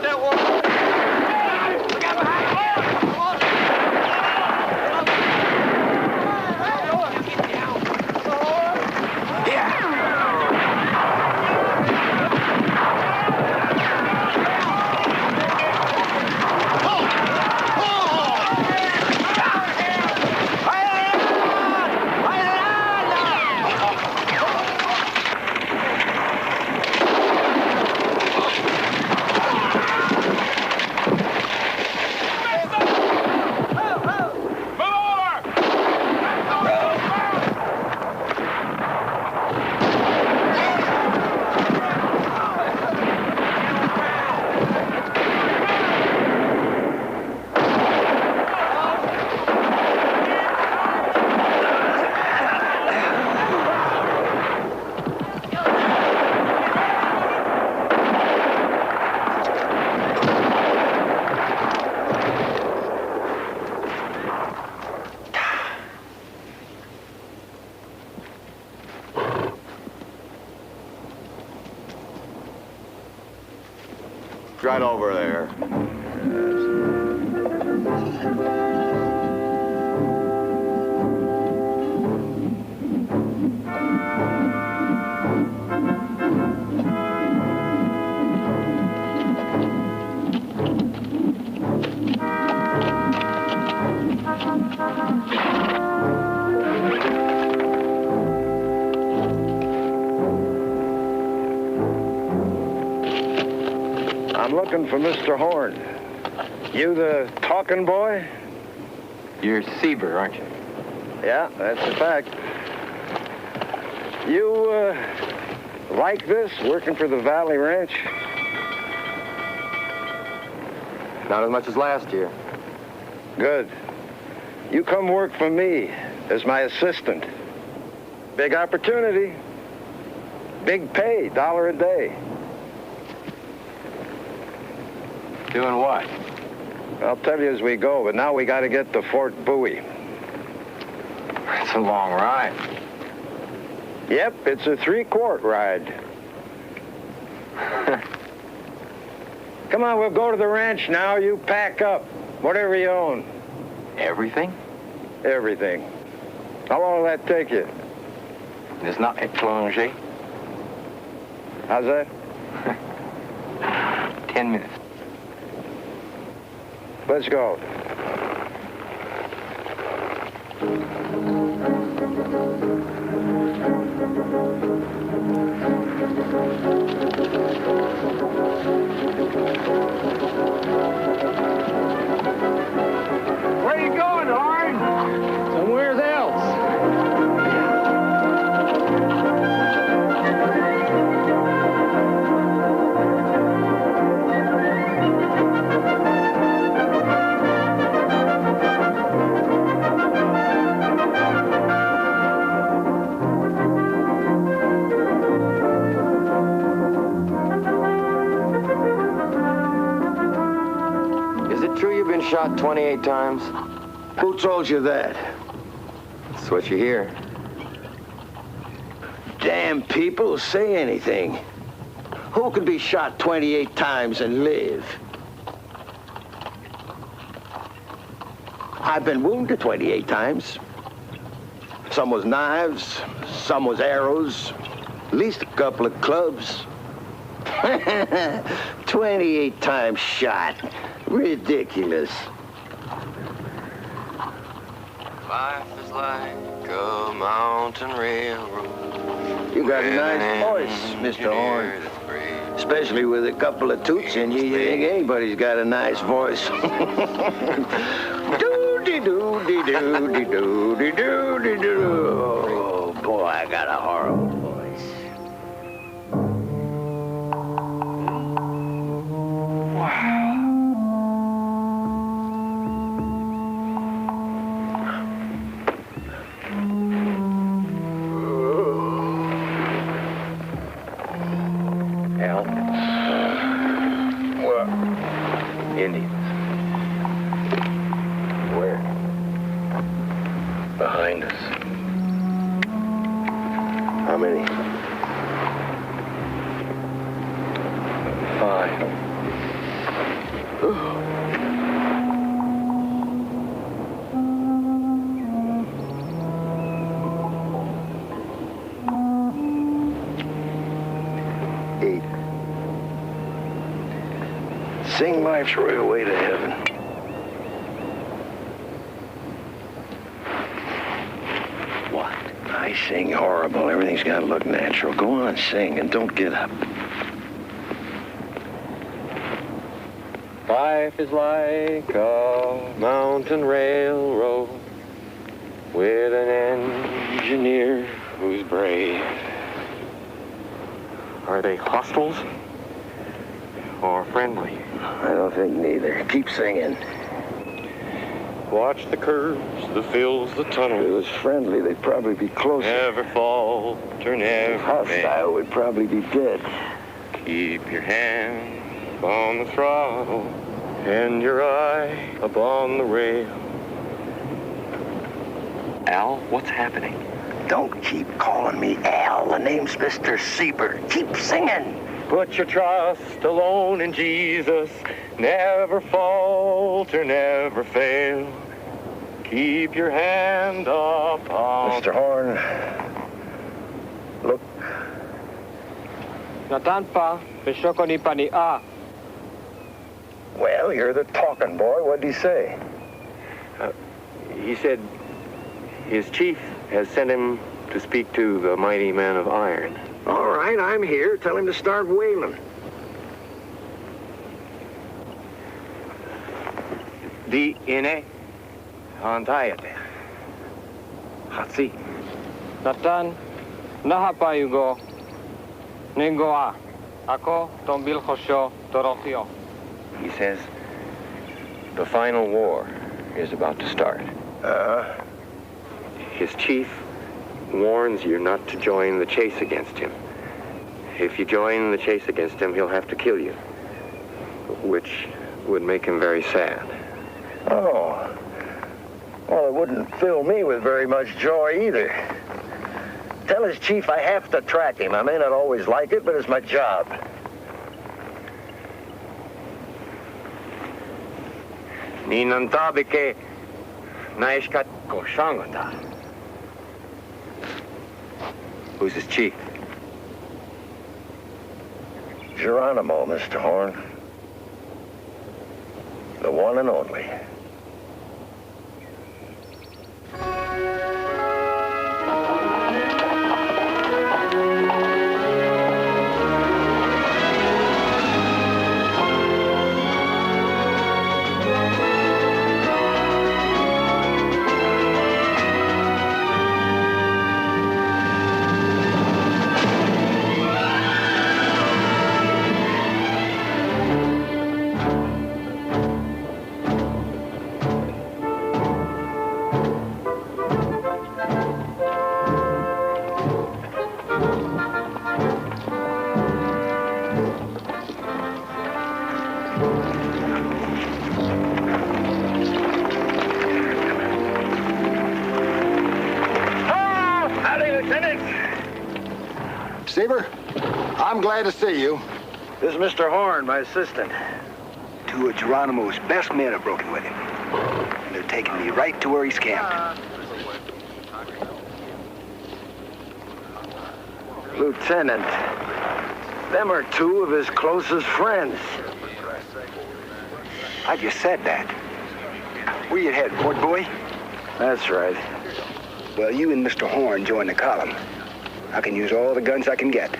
out that wall. Look out behind you. Right over there. I'm looking for Mr. Horn. You the talking boy? You're Sieber, aren't you? Yeah, that's a fact. You, like this, working for the Valley Ranch? Not as much as last year. Good. You come work for me as my assistant. Big opportunity. Big pay, $1 a day. Doing what? I'll tell you as we go, but now we got to get to Fort Bowie. It's a long ride. Yep, it's a 3-quart ride. Come on, we'll go to the ranch now. You pack up. Whatever you own. Everything? Everything. How long will that take you? It's not étranger. How's that? 10 minutes. Let's go. Where are you going, Horn? Somewhere else. Shot 28 times. Who told you that? That's what you hear. Damn people say anything. Who could be shot 28 times and live? I've been wounded 28 times. Some was knives, some was arrows, at least a couple of clubs. 28 times shot. Ridiculous. Life is like a mountain railroad. You got a nice voice, Mr. Horn. Especially with a couple of toots in you, you think anybody's got a nice voice. Doo-dee-doo-dee-doo-dee-doo-dee-doo-dee-doo. Oh, boy, I got a horrible voice. Indians. Where? Behind us. How many? 5. Sing life's railway to heaven. What? I sing horrible. Everything's got to look natural. Go on, sing, and don't get up. Life is like a mountain railroad with an engineer who's brave. Are they hostiles or friendly? I don't think neither. Keep singing. Watch the curves, the fills, the If it tunnels. was friendly, they'd probably be closer. Never falter, never fail. Hostile would probably be dead. Keep your hand on the throttle and your eye upon the rail. Al, what's happening? Don't keep calling me Al. The name's Mr. Siebert. Keep singing. Put your trust alone in Jesus. Never falter, never fail. Keep your hand upon... Mr. Horn, look. Natanpa, Bishoko ni Pania. Well, you're the talking boy. What'd he say? He said his chief has sent him to speak to the mighty man of iron. All right, I'm here. Tell him to start wailing. Di ine hantayate. Hatsi. Natan, nahapayugo. Ningoa. Ako, tombil khosyo, torokyo. He says the final war is about to start. His chief warns you not to join the chase against him. If you join the chase against him, he'll have to kill you, which would make him very sad. Oh. Well, it wouldn't fill me with very much joy either. Tell his chief I have to track him. I may not always like it, but it's my job. Ni nantabike naishkat ko shangota. Who's his chief? Geronimo, Mr. Horn. The one and only. Seaver, I'm glad to see you. This is Mr. Horn, my assistant. Two of Geronimo's best men have broken with him. And they're taking me right to where he's camped. Lieutenant, them are two of his closest friends. I just said that. Where you headed, port boy? That's right. Well, you and Mr. Horn join the column. I can use all the guns I can get.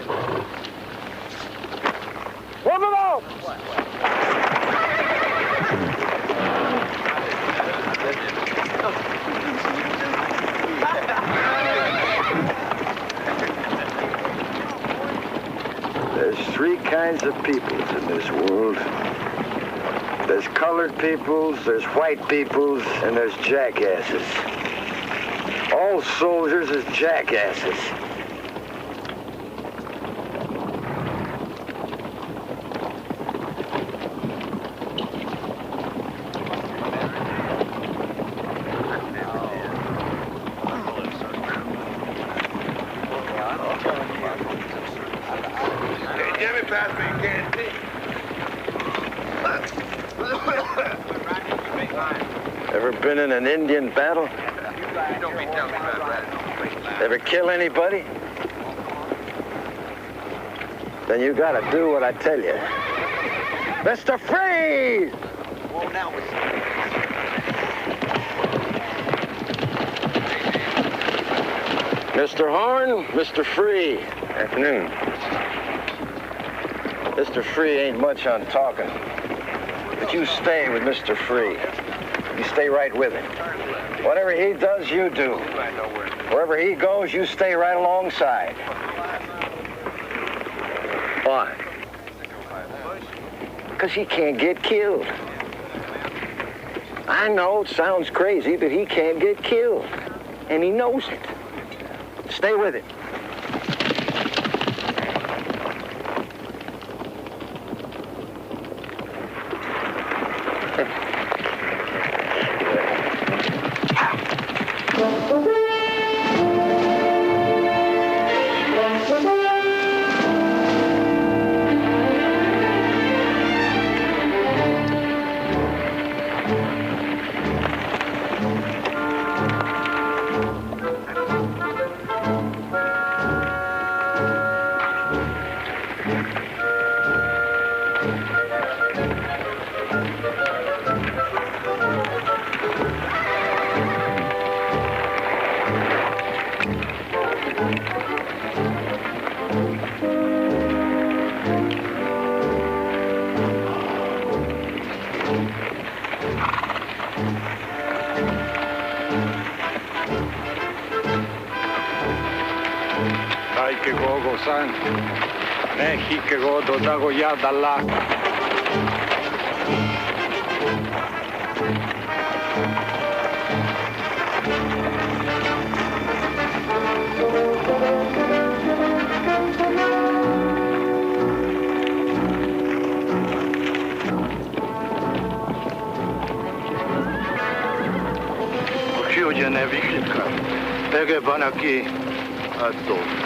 One of them! There's three kinds of peoples in this world. There's colored peoples, there's white peoples, and there's jackasses. All soldiers is jackasses. Ever been in an Indian battle? Ever kill anybody? Then you gotta do what I tell you. Mr. Free! Mr. Horn, Mr. Free. Afternoon. Mr. Free ain't much on talking. But you stay with Mr. Free. You stay right with him. Whatever he does, you do. Wherever he goes, you stay right alongside. Why? Because he can't get killed. I know it sounds crazy, but he can't get killed. And he knows it. Stay with him. Mexico dodago ya dalla. Ksiądzie nie wyślika. Tego banaki, a to.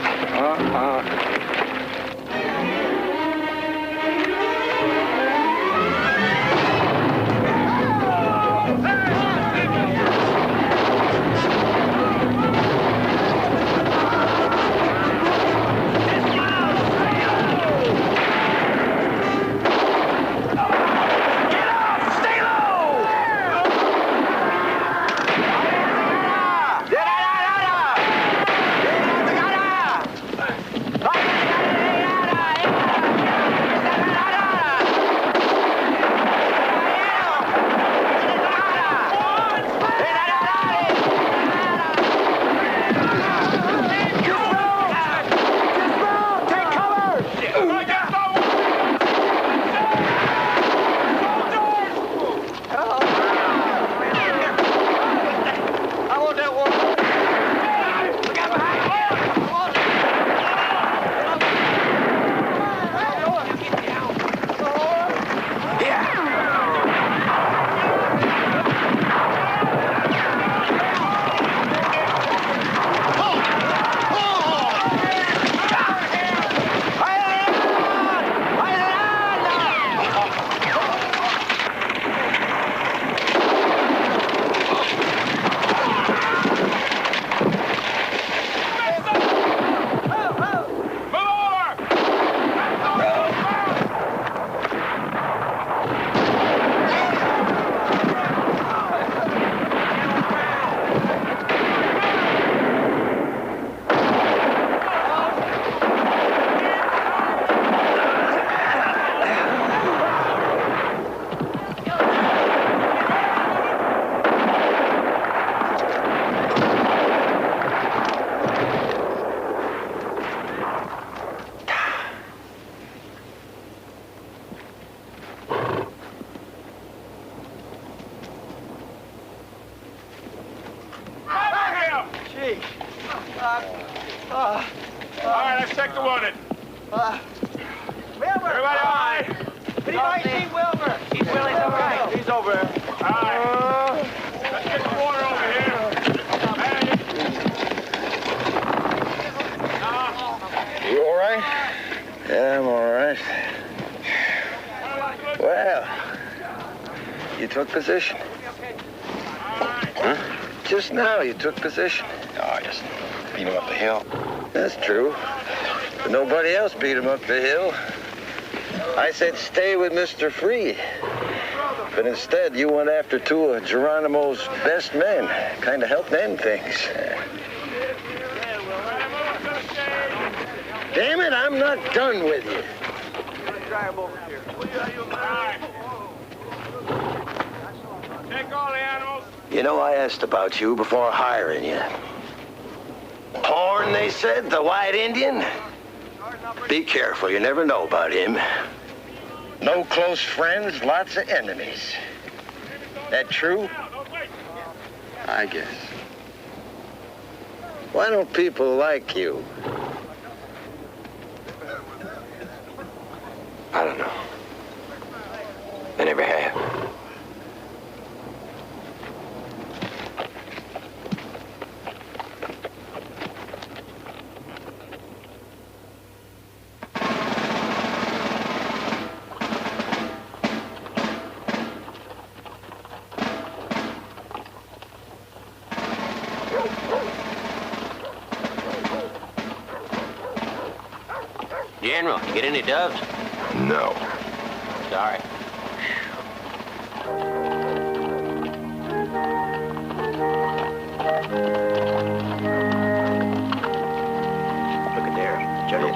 All right, I've checked the wounded. Wilbur! Everybody all right? Anybody see Wilbur? He's all right. He's over there. All right. Let's get the water over here. You all right? Yeah, I'm all right. Well, you took position. Huh? Just now you took position. Oh, just beat him up the hill. That's true. But nobody else beat him up the hill. I said stay with Mr. Free. But instead, you went after two of Geronimo's best men. Kind of helped end things. Damn it, I'm not done with you. Drive over here. Take all the animals. You know, I asked about you before hiring you. Horn, they said, the white Indian? Be careful, you never know about him. No close friends, lots of enemies. That true? I guess. Why don't people like you? I don't know. I never have. General, you get any doves? No. Sorry. Look at there, General.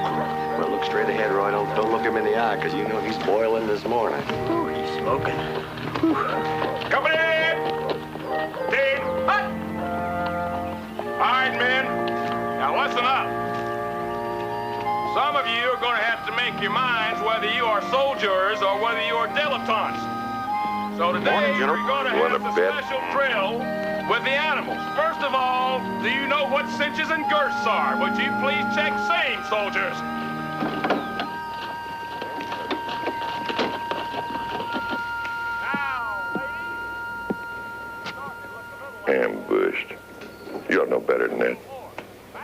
Well, look straight ahead, Roy. Don't look him in the eye, because you know he's boiling this morning. Ooh, he's smoking. Company! Team, hut! All right, men. Now listen up. Some of you are going to have to make your minds whether you are soldiers or whether you are dilettantes. So today, Morning, General. we're going to You want have a a bet? special drill with the animals. First of all, do you know what cinches and girths are? Would you please check same, soldiers? Ambushed. You ought to know better than that.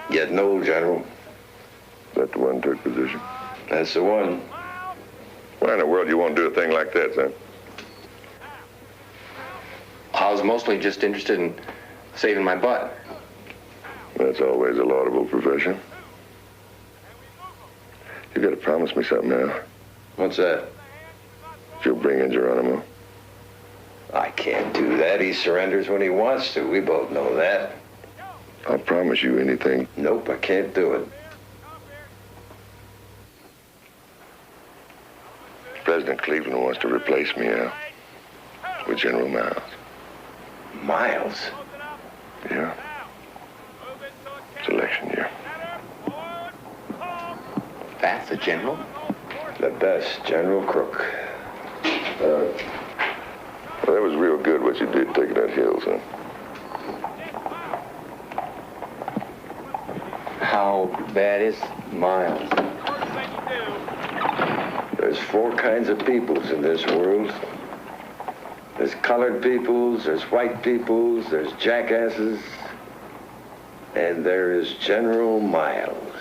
Getting old, General. Is that the one who took position? That's the one. Why in the world you won't do a thing like that, son? I was mostly just interested in saving my butt. That's always a laudable profession. You gotta promise me something now. What's that? You'll bring in Geronimo. I can't do that. He surrenders when he wants to. We both know that. I'll promise you anything. Nope, I can't do it. President Cleveland wants to replace me, Al, with General Miles. Miles? Yeah. It's election year. That's the General? The best, General Crook. Well, that was real good what you did taking that hill, son. How bad is Miles? There's four kinds of peoples in this world. There's colored peoples, there's white peoples, there's jackasses, and there is General Miles.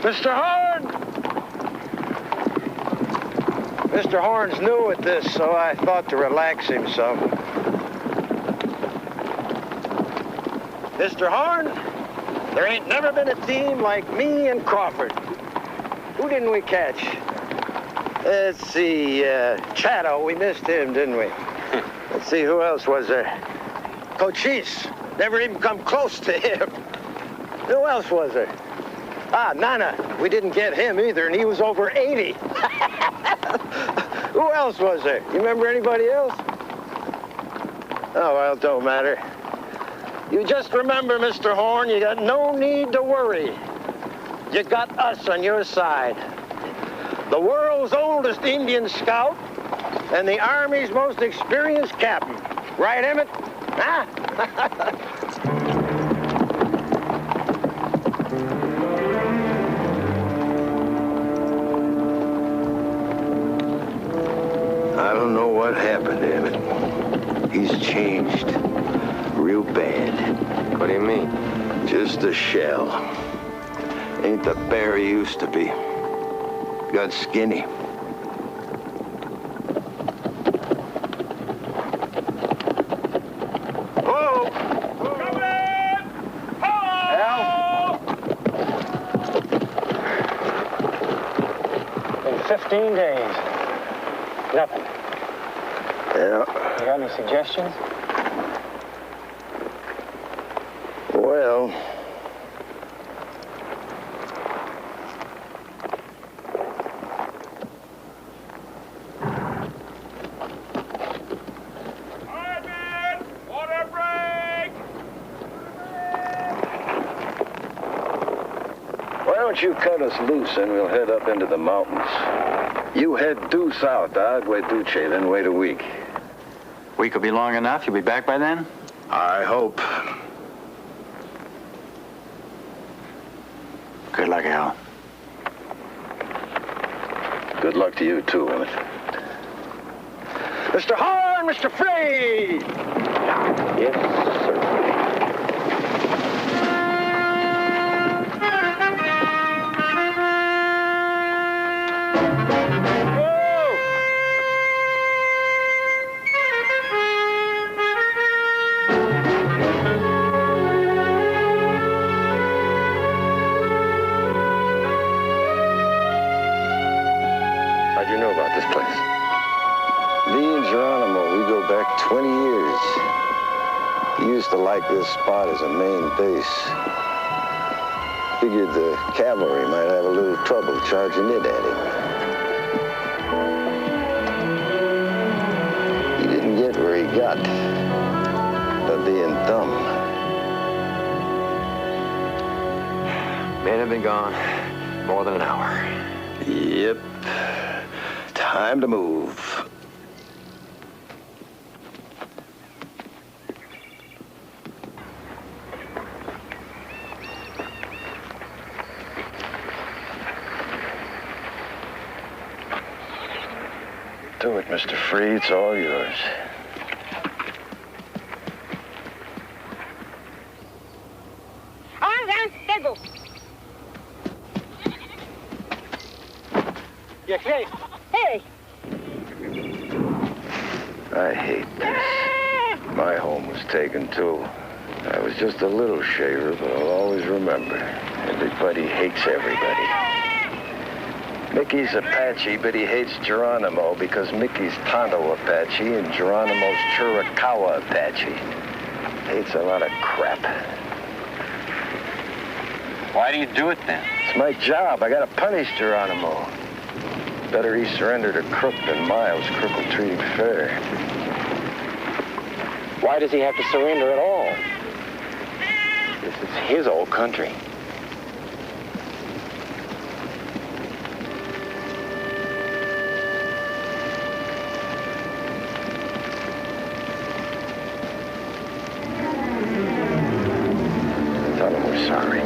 Mr. Horn! Mr. Horn's new at this, so I thought to relax him some. Mr. Horn, there ain't never been a team like me and Crawford. Who didn't we catch? Let's see, Chatto, we missed him, didn't we? Let's see, who else was there? Cochise, never even come close to him. Who else was there? Nana, we didn't get him either, and he was over 80. Who else was there? You remember anybody else? Oh, well, it don't matter. You just remember, Mr. Horn, you got no need to worry. You got us on your side. The world's oldest Indian scout and the Army's most experienced captain. Right, Emmett? Huh? I don't know what happened to Emmett. He's changed real bad. What do you mean? Just a shell. Ain't the bear he used to be. Got skinny. Whoa! Come in! Hello! In 15 days. Nothing. Yeah. You got any suggestions? Well, All right, men! Water break! why don't you cut us loose and we'll head up into the mountains? You head due south, Agua Duce, then wait a week. Week will be long enough. You'll be back by then? I hope. Good luck, Al. Good luck to you, too, Emmett. Mr. Horn, Mr. Free! Yes, sir. How'd you know about this place? Me and Geronimo, we go back 20 years. He used to like this spot as a main base. Figured the cavalry might have a little trouble charging it at him. He didn't get where he got by being dumb. Men have been gone more than an hour. Yep. Time to move. Do it, Mr. Free. It's all yours. Hey! I hate this. My home was taken, too. I was just a little shaver, but I'll always remember. Everybody hates everybody. Mickey's Apache, but he hates Geronimo because Mickey's Tonto Apache and Geronimo's Chiricahua Apache. Hates a lot of crap. Why do you do it then? It's my job. I gotta punish Geronimo. Better he surrendered to Crook than Miles. Crook will treat him fair. Why does he have to surrender at all? This is his old country. Tell him we're sorry.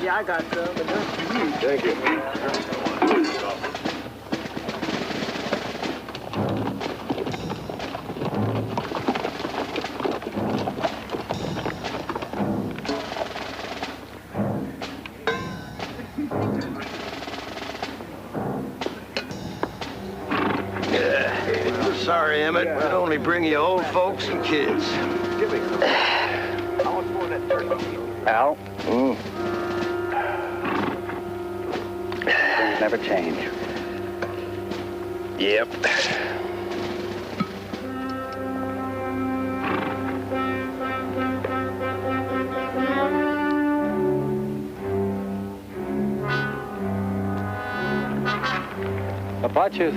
Yeah, I got some. But that's for you. Thank you. Sorry, Emmett. We'd only bring you old folks and kids. Al? Things never change. Yep. Apaches.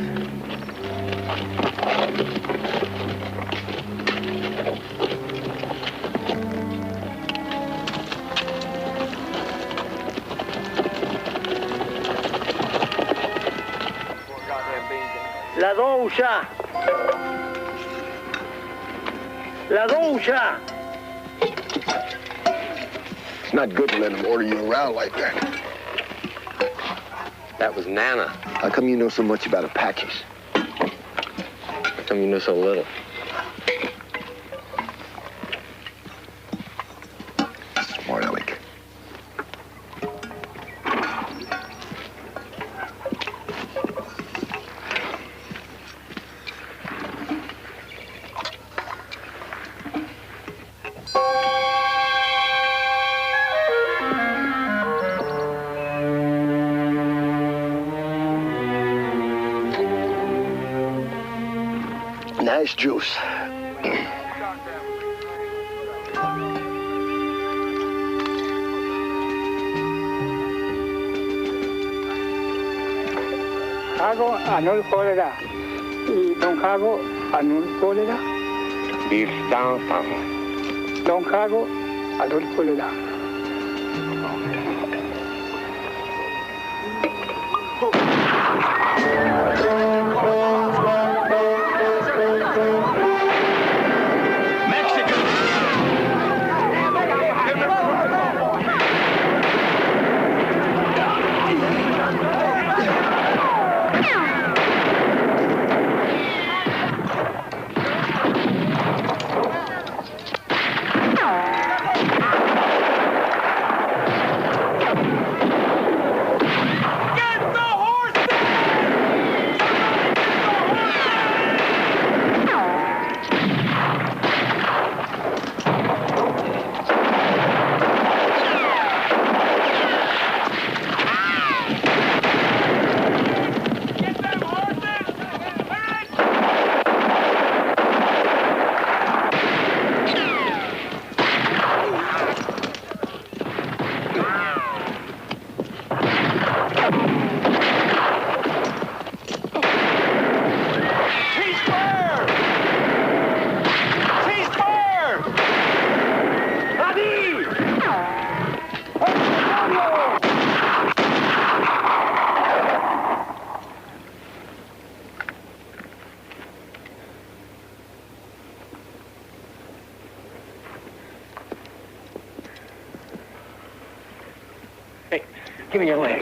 La ducha. La ducha. It's not good to let them order you around like that. That was Nana. How come you know so much about Apaches? How come you know so little? Smart aleck. Nice juice. Cago anul cólera. Y Don Cago anul cólera. Don Cago anul cólera. Give me your leg.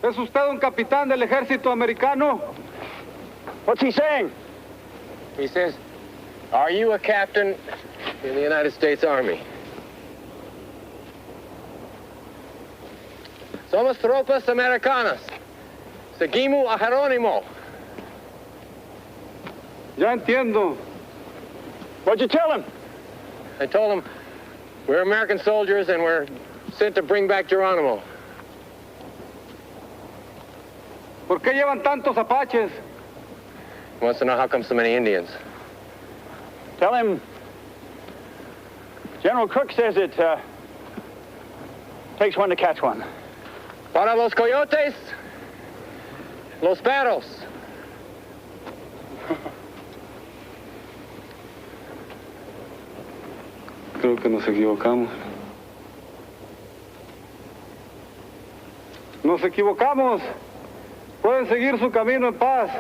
¿Es usted un capitán del ejército americano? What's he saying? He says, are you a captain in the United States Army? Somos tropas americanas. Seguimos a Jerónimo. Ya entiendo. What'd you tell him? I told him, we're American soldiers and we're sent to bring back Geronimo. ¿Por qué llevan tantos apaches? He wants to know how come so many Indians. Tell him General Crook says it takes one to catch one. Para los coyotes, los perros. Creo que nos equivocamos. Nos equivocamos. Pueden seguir su camino en paz.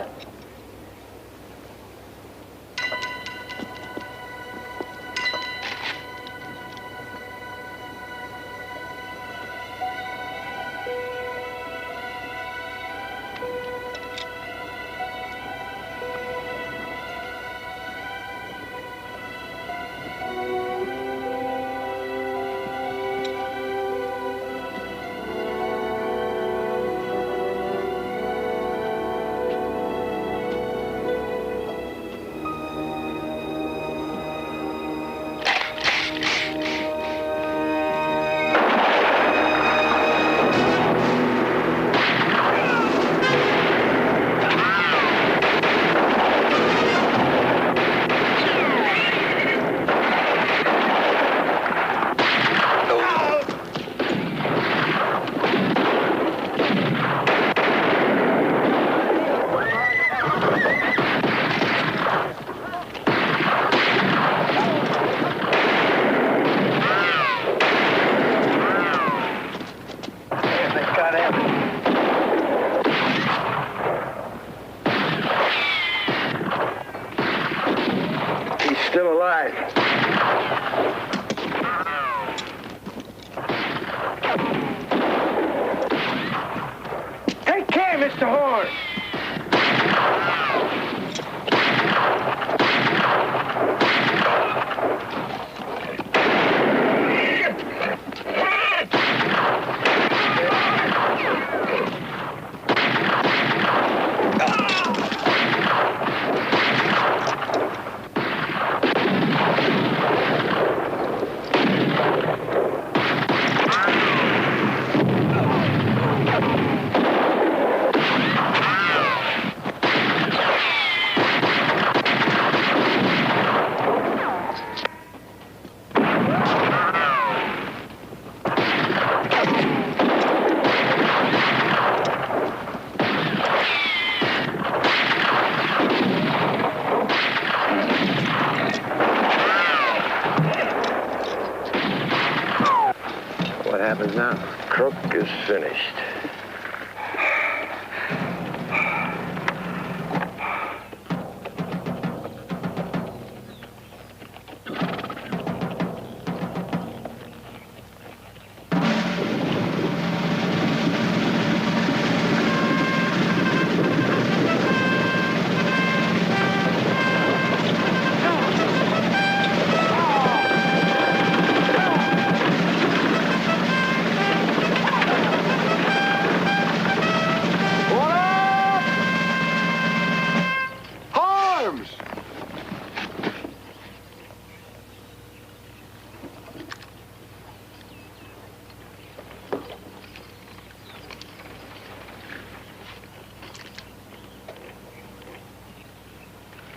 Now, Crook is finished.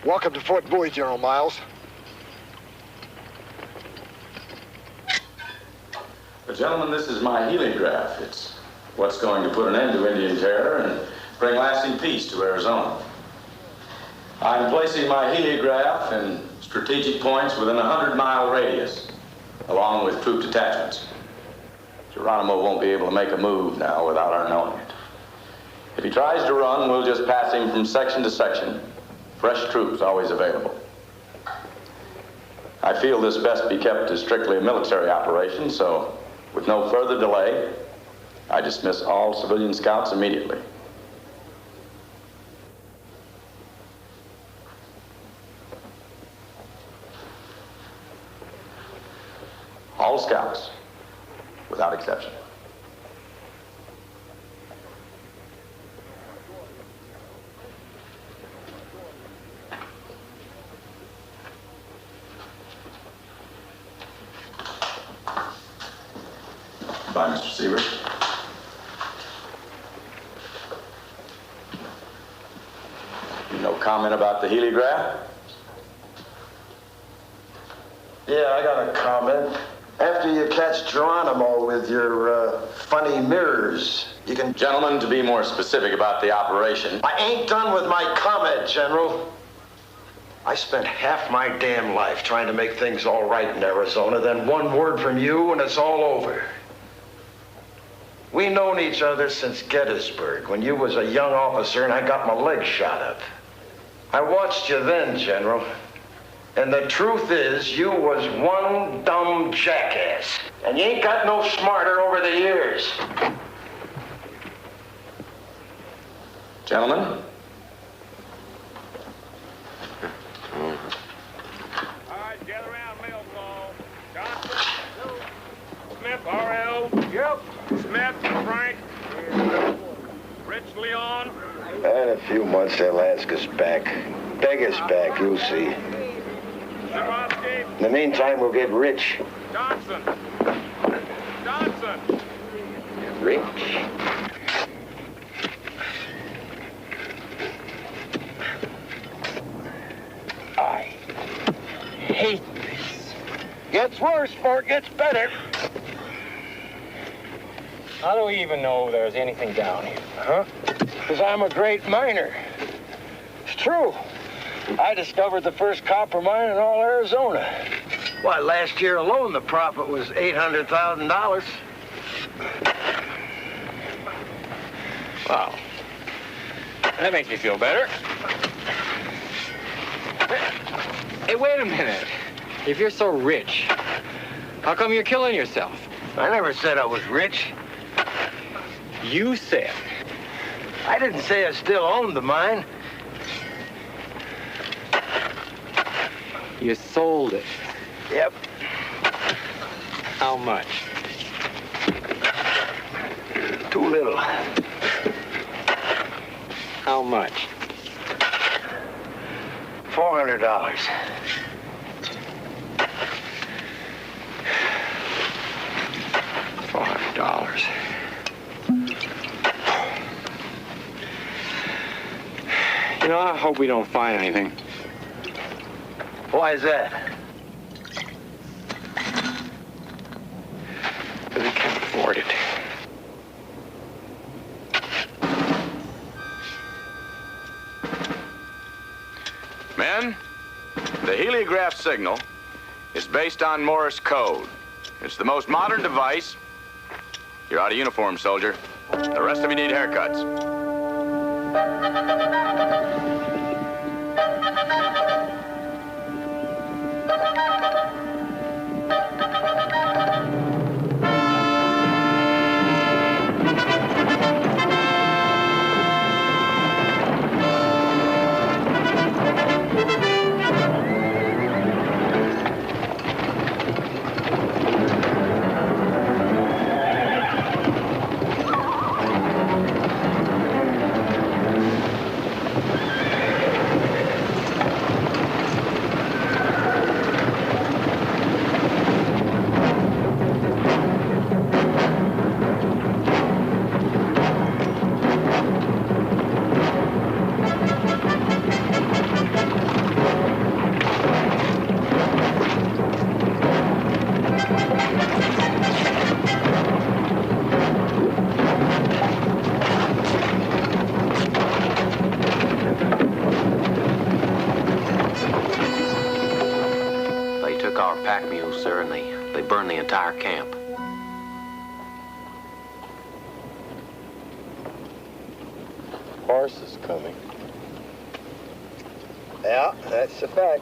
Welcome to Fort Bowie, General Miles. Well, gentlemen, this is my heliograph. It's what's going to put an end to Indian terror and bring lasting peace to Arizona. I'm placing my heliograph in strategic points within a 100-mile radius, along with troop detachments. Geronimo won't be able to make a move now without our knowing it. If he tries to run, we'll just pass him from section to section. Fresh troops always available. I feel this best be kept as strictly a military operation, so with no further delay, I dismiss all civilian scouts immediately. All scouts, without exception. Bye, Mr. Seaver. No comment about the heliograph? Yeah, I got a comment. After you catch Geronimo with your funny mirrors, you can... Gentlemen, to be more specific about the operation... I ain't done with my comment, General. I spent half my damn life trying to make things all right in Arizona, then one word from you and it's all over. We known each other since Gettysburg, when you was a young officer and I got my leg shot up. I watched you then, General. And the truth is, you was one dumb jackass. And you ain't got no smarter over the years. Gentlemen? All right, gather around, mail call. Johnson? Smith, R.L. Yep. Smith, Frank. Rich, Leon. In a few months, they'll ask us back. Beg us back, you'll see. In the meantime, we'll get rich. Johnson. Johnson. Rich. I hate this. Gets worse before it gets better. How do we even know there's anything down here? Huh? Because I'm a great miner. It's true. I discovered the first copper mine in all Arizona. Why, last year alone, the profit was $800,000. Wow. That makes me feel better. Hey, wait a minute. If you're so rich, how come you're killing yourself? I never said I was rich. You said. I didn't say I still owned the mine. You sold it. Yep. How much? Too little. How much? $400. $400. You know, I hope we don't find anything. Why is that? Because we can't afford it. Men, the heliograph signal is based on Morse code. It's the most modern device. You're out of uniform, soldier. The rest of you need haircuts. Pack mules, sir, and they burned the entire camp. Horse is coming. Yeah, that's a fact.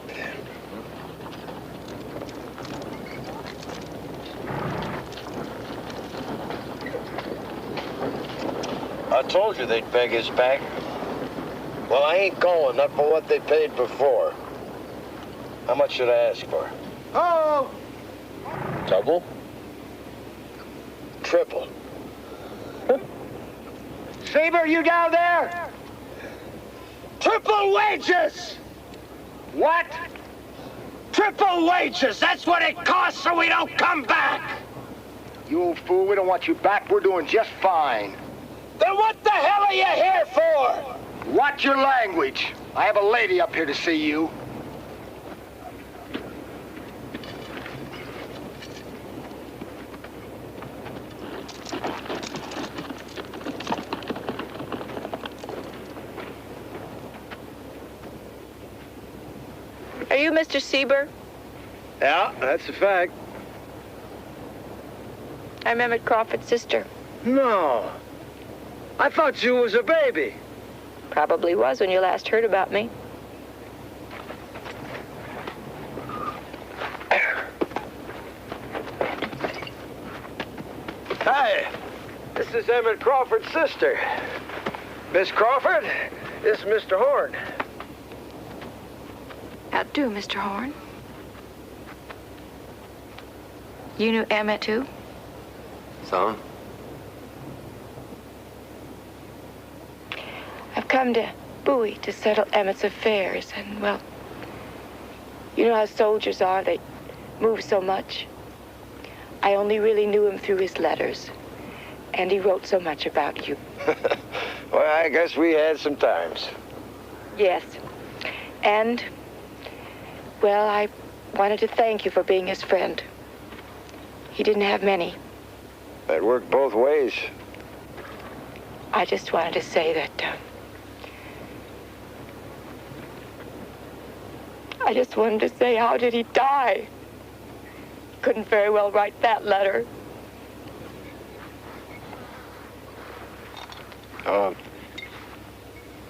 I told you they'd beg us back. Well, I ain't going, not for what they paid before. How much should I ask for? Oh! Double? Triple. Saber, you down there? Triple wages! What? Triple wages! That's what it costs so we don't come back! You old fool, we don't want you back. We're doing just fine. Then what the hell are you here for? Watch your language. I have a lady up here to see you. Are you Mr. Sieber? Yeah, that's a fact. I'm Emmett Crawford's sister. No. I thought you was a baby. Probably was when you last heard about me. Hi. This is Emmett Crawford's sister. Miss Crawford, this is Mr. Horn. How do, Mr. Horn? You knew Emmett, too? Son? I've come to Bowie to settle Emmett's affairs, and, well, you know how soldiers are. They move so much. I only really knew him through his letters, and he wrote so much about you. Well, I guess we had some times. Yes. And, well, I wanted to thank you for being his friend. He didn't have many. That worked both ways. I just wanted to say that, I just wanted to say, how did he die? Couldn't very well write that letter.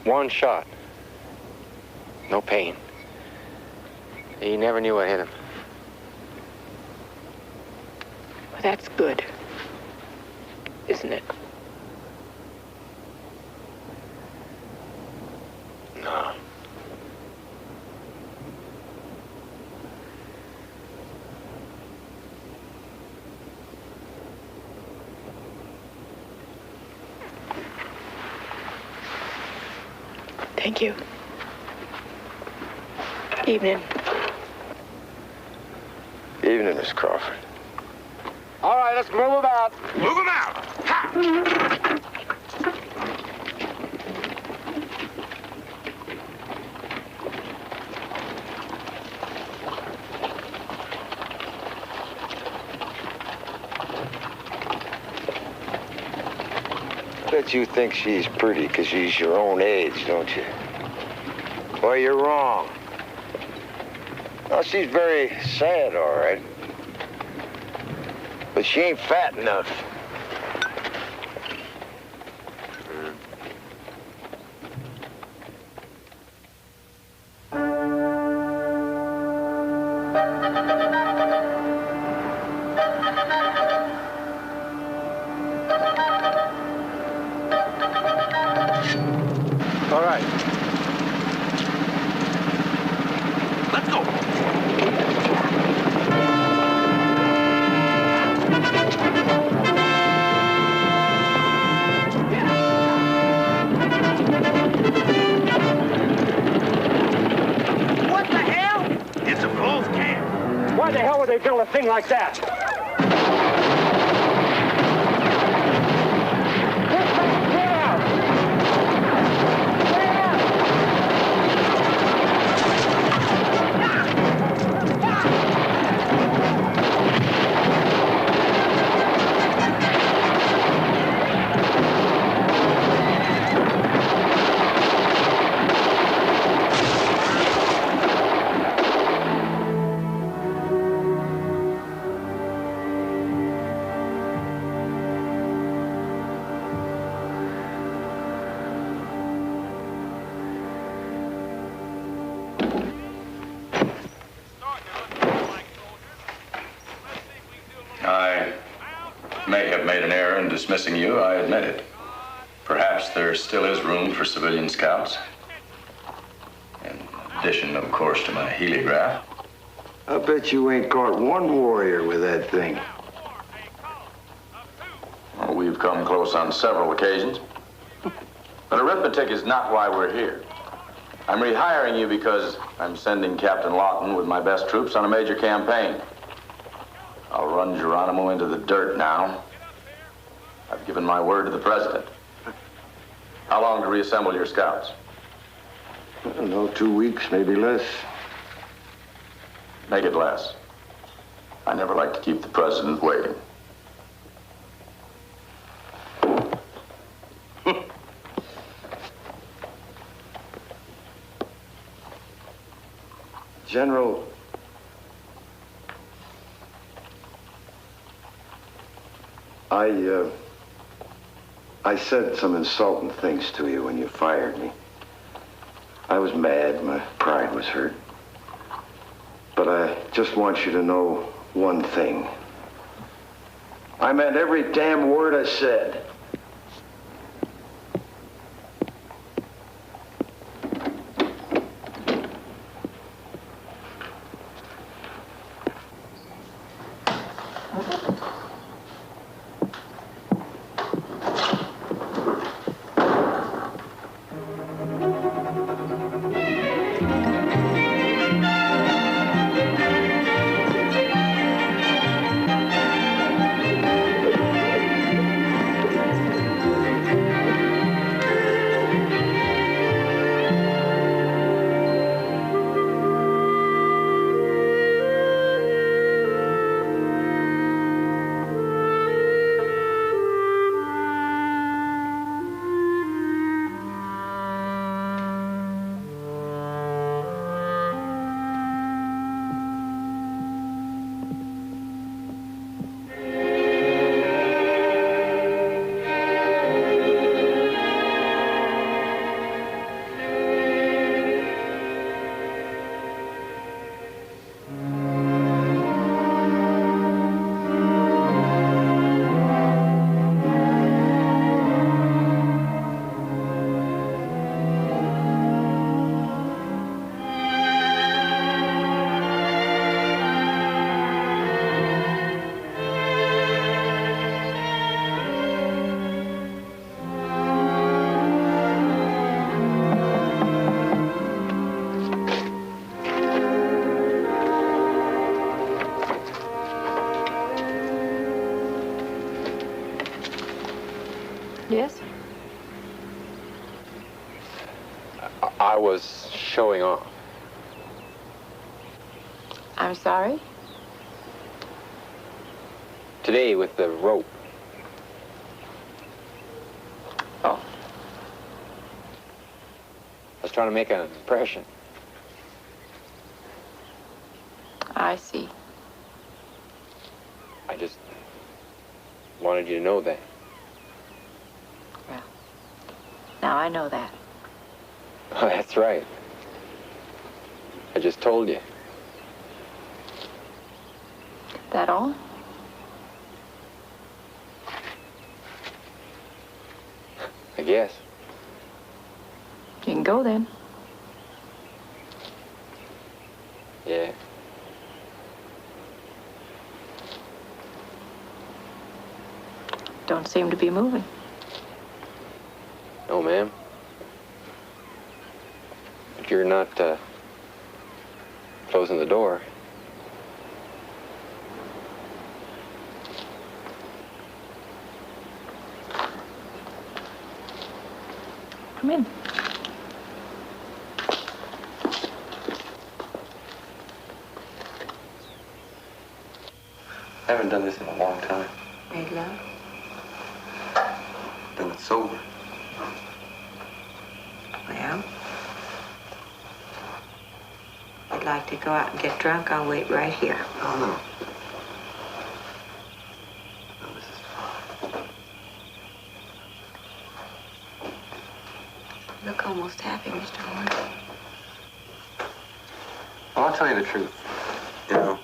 One shot. No pain. He never knew what hit him. Well, that's good, isn't it? No. Thank you. Evening. Evening, Miss Crawford. All right, let's move them out. Move them out. Ha! Bet you think she's pretty because she's your own age, don't you? Well, you're wrong. Well, she's very sad, all right. But she ain't fat enough. All right. Let's go. What the hell? It's a closed camp. Why the hell would they build a thing like that? I may have made an error in dismissing you, I admit it. Perhaps there still is room for civilian scouts. In addition, of course, to my heliograph. I bet you ain't caught one warrior with that thing. Well, we've come close on several occasions. But arithmetic is not why we're here. I'm rehiring you because I'm sending Captain Lawton with my best troops on a major campaign. I'll run Geronimo into the dirt now. I've given my word to the president. How long to reassemble your scouts? I don't know, 2 weeks, maybe less. Make it less. I never like to keep the president waiting. General, I said some insulting things to you when you fired me. I was mad, my pride was hurt. But I just want you to know one thing. I meant every damn word I said. Yes? I was showing off. I'm sorry? Today with the rope. Oh. I was trying to make an impression. I see. I just wanted you to know that. Well, now I know that. Oh, that's right. I just told you. That all? I guess. You can go then. Yeah. Don't seem to be moving. No, ma'am. But you're not, closing the door. Come in. I haven't done this in a long time. Made love? Done it sober. Well, if you'd like to go out and get drunk, I'll wait right here. Oh, no. No, this is fine. You look almost happy, Mr. Horn. Well, I'll tell you the truth. You know,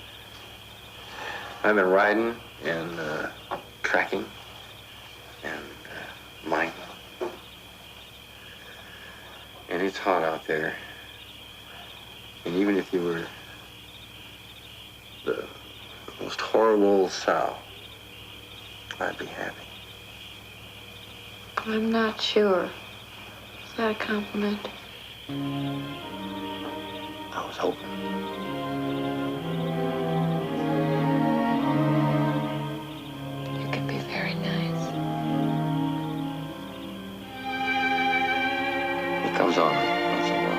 I've been riding and tracking and mining. And it's hot out there. And even if you were the most horrible sow, I'd be happy. I'm not sure. Is that a compliment? I was hoping. You can be very nice. It comes on once in a while.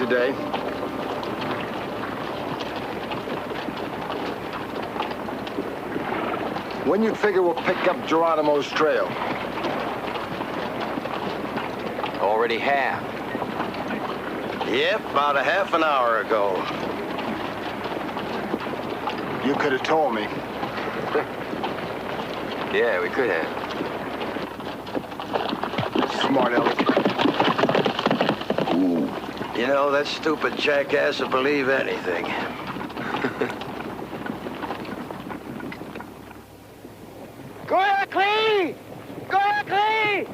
today. When you figure we'll pick up Geronimo's trail? Already have. Yep, about a half an hour ago. You could have told me. Yeah, we could have. Smart aleck. Ooh. You know, that stupid jackass will believe anything. Quickly! Quickly!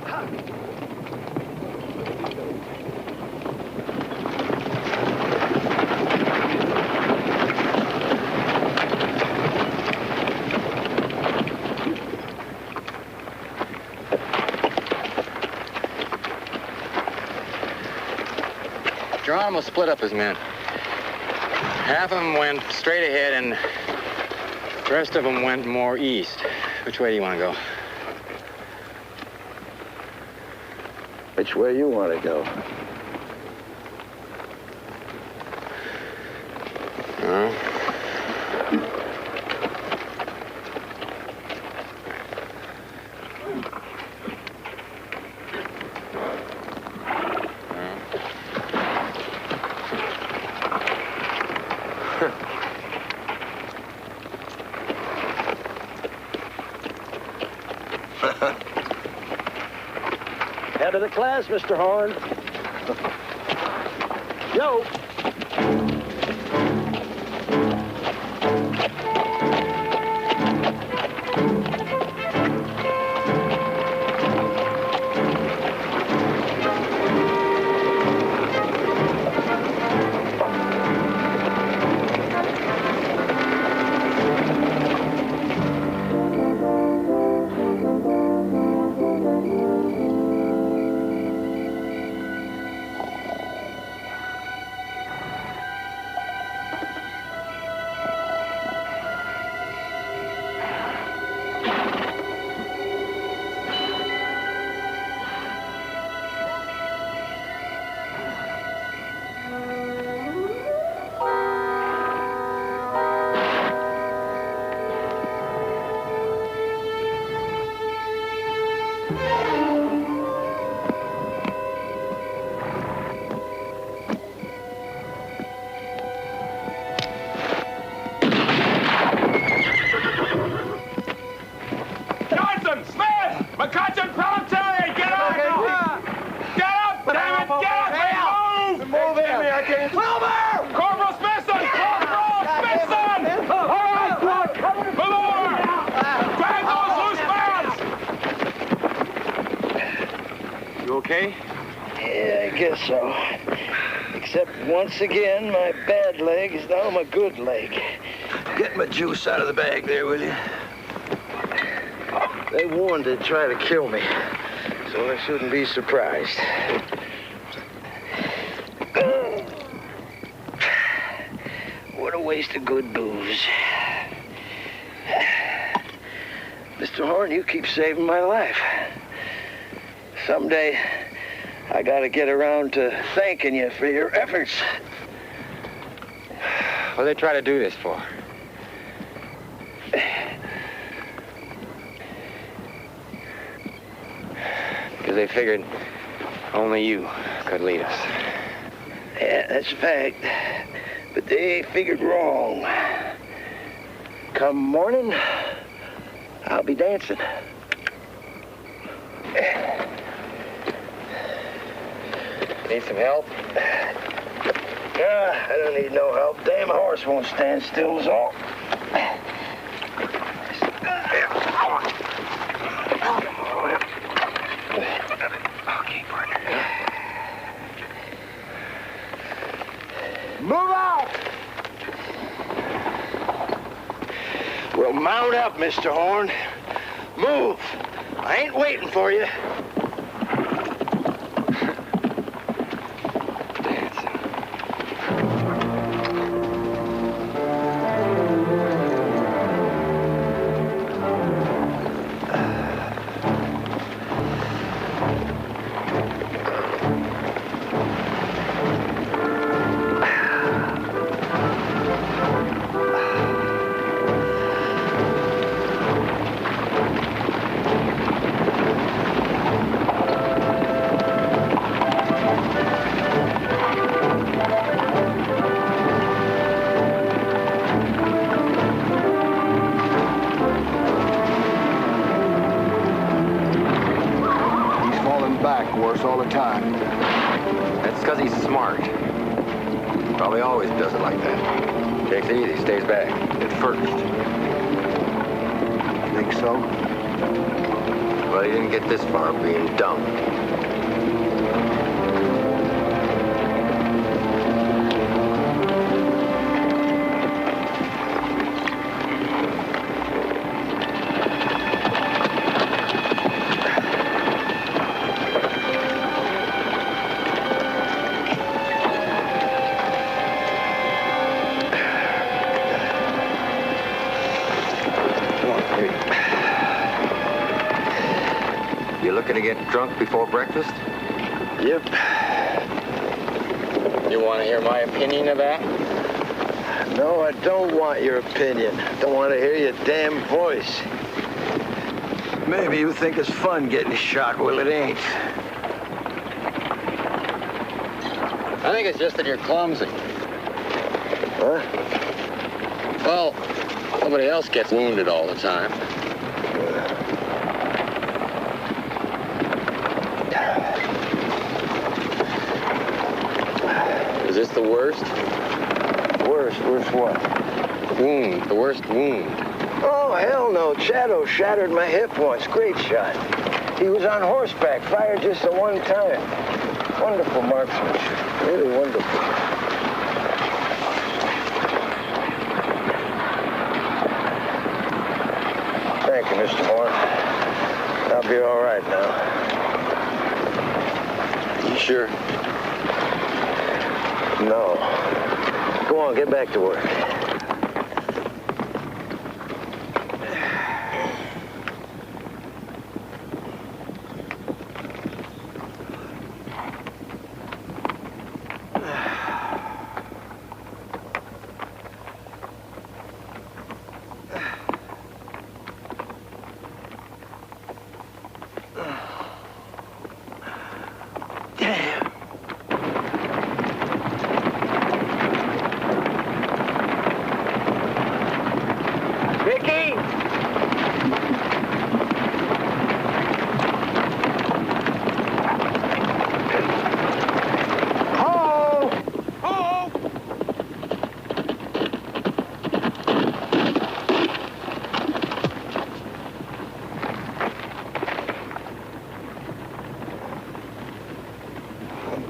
Geronimo split up his men. Half of them went straight ahead and the rest of them went more east. Which way do you want to go? Which way you want to go? Head of the class, Mr. Horn. Yo. Okay? Yeah, I guess so. Except once again, my bad leg is now my good leg. Get my juice out of the bag there, will you? They warned they'd try to kill me, so I shouldn't be surprised. What a waste of good booze. Mr. Horn, you keep saving my life. Someday, I gotta get around to thanking you for your efforts. What do they try to do this for? Because they figured only you could lead us. Yeah, that's a fact. But they figured wrong. Come morning, I'll be dancing. Need some help? I don't need no help. Damn horse won't stand still is all. Okay, partner. Move out! Well, mount up, Mr. Horn. Move. I ain't waiting for you. Worse all the time. That's because he's smart. Probably always does it like that. Takes it easy, stays back. At first. Think so? Well, he didn't get this far being dumb. To get drunk before breakfast? Yep. You want to hear my opinion of that? No, I don't want your opinion. I don't want to hear your damn voice. Maybe you think it's fun getting shot. Well, it ain't. I think it's just that you're clumsy. Huh? Well, nobody else gets wounded all the time. Is this the worst? Worst? Worst what? Wound. The worst wound. Oh, hell no. Shadow shattered my hip once. Great shot. He was on horseback. Fired just the one time. Wonderful marksmanship. Really wonderful. Thank you, Mr. Moore. I'll be all right now. You sure? No. Go on, get back to work.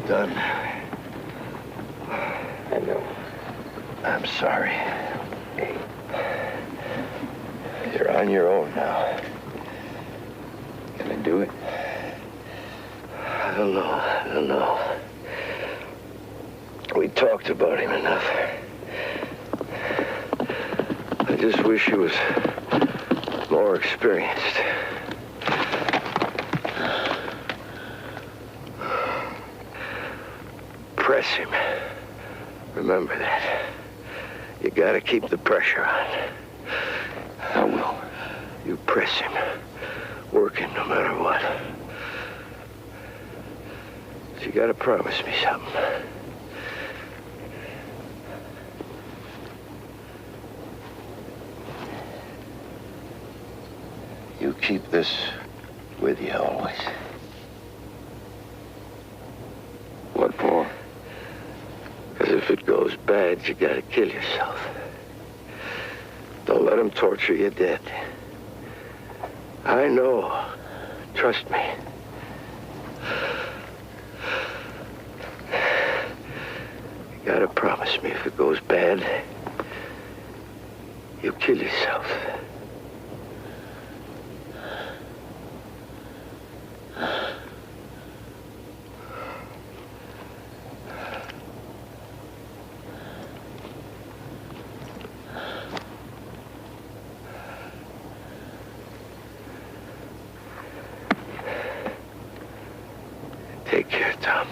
Done. I know. I'm sorry. You're on your own now. Can I do it? I don't know. We talked about him enough. I just wish he was more experienced. Press him. Remember that. You gotta keep the pressure on. I will. You press him. Working no matter what. So you gotta promise me something. You keep this with you always. What for? Because if it goes bad, you gotta kill yourself. Don't let him torture you dead. I know. Trust me. You gotta promise me if it goes bad, you kill yourself. Take care, Tom.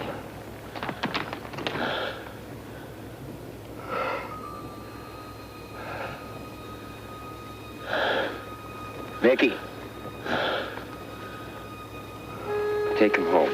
Mickey. Take him home.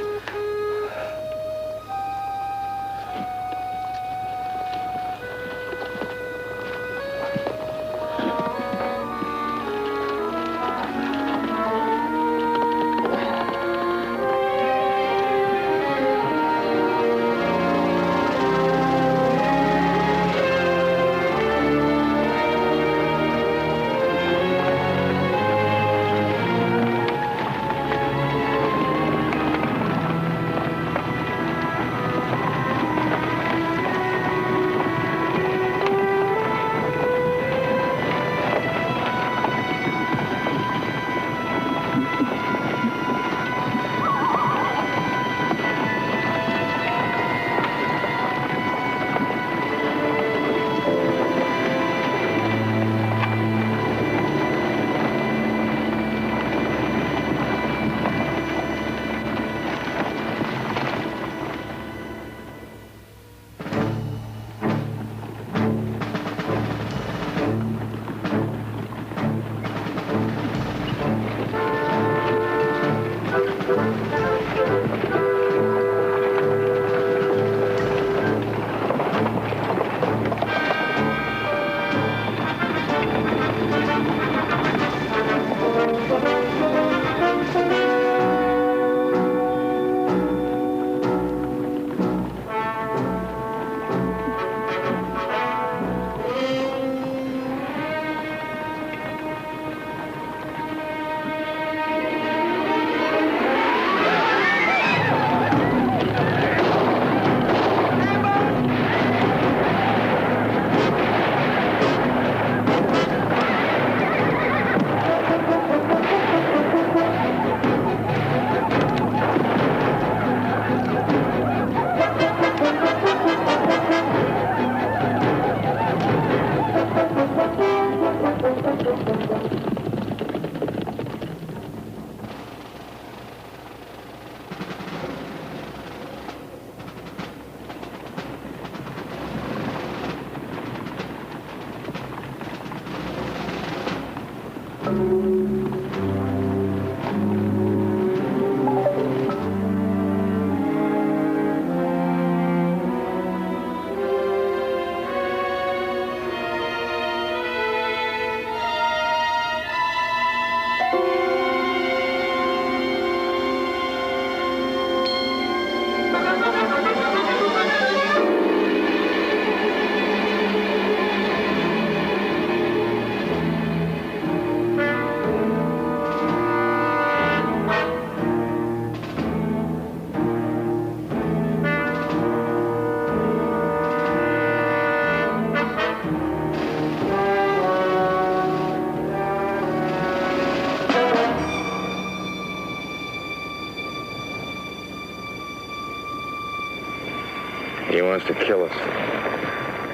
He wants to kill us.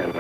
And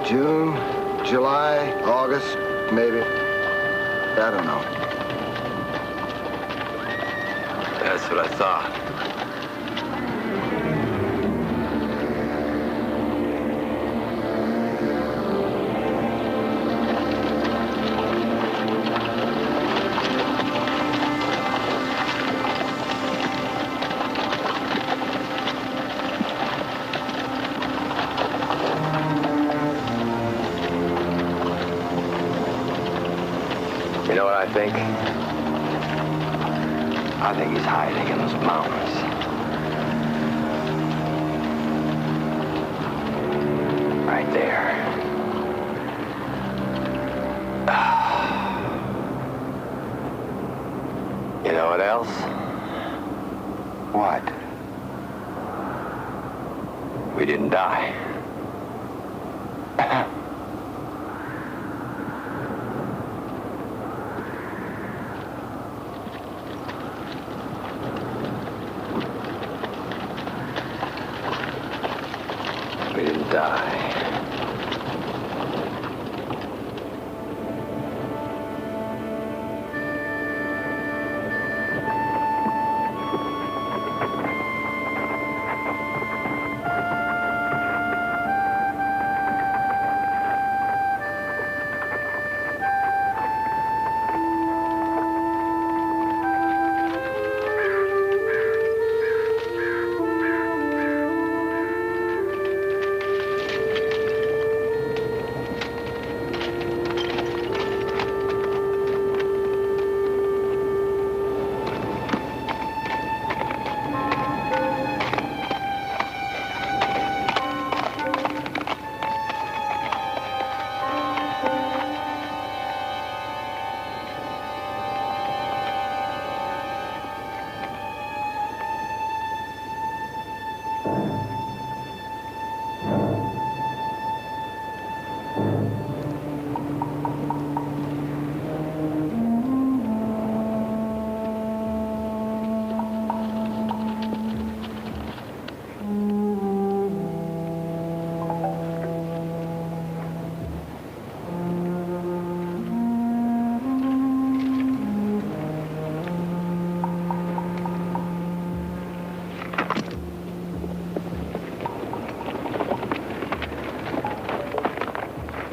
June, July, August, maybe. I don't know. That's what I thought. You know what I think? I think he's hiding in those mountains. Right there. You know what else? What? We didn't die. We didn't die.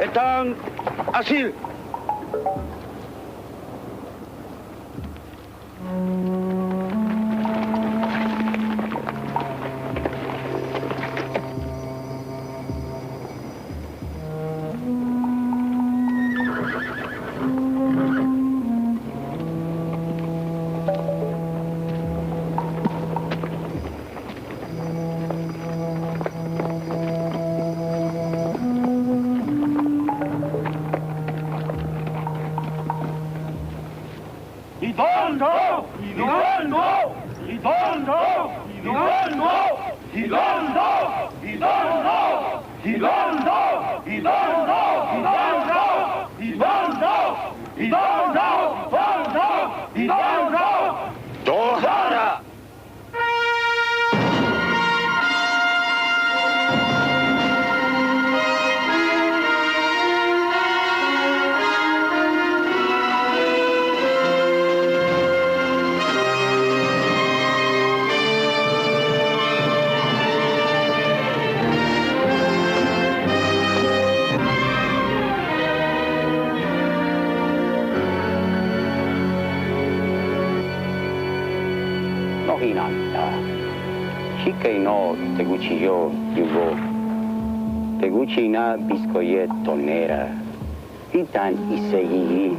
Están así. say no, Teguchi yo, you go. Teguchi na biscoyet tonera. Hitan isei.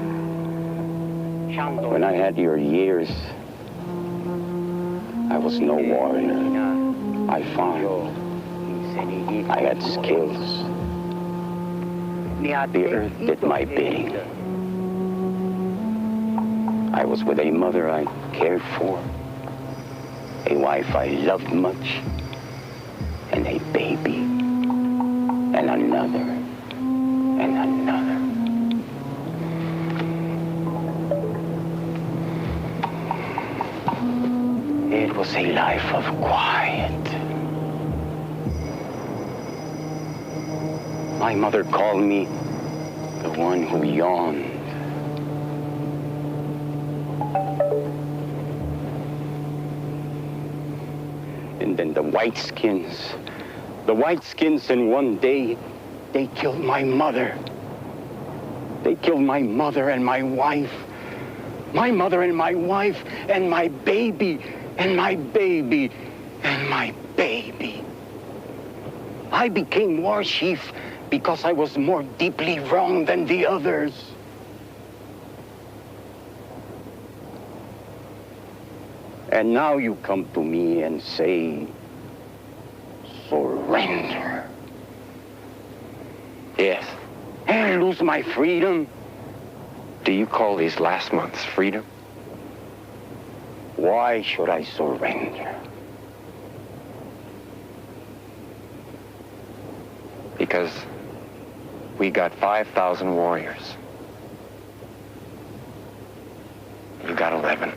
When I had your years, I was no warrior. I farmed. I had skills. The earth did my bidding. I was with a mother I cared for, a wife I loved much, and a baby, and another, and another. It was a life of quiet. My mother called me the one who yawned. And then the Whiteskins, in one day, they killed my mother. They killed my mother and my wife. My mother and my wife and my baby and my baby and my baby. I became war chief because I was more deeply wrong than the others. And now you come to me and say, surrender. Yes. And lose my freedom. Do you call these last months freedom? Why should I surrender? Because we got 5,000 warriors. You got 11.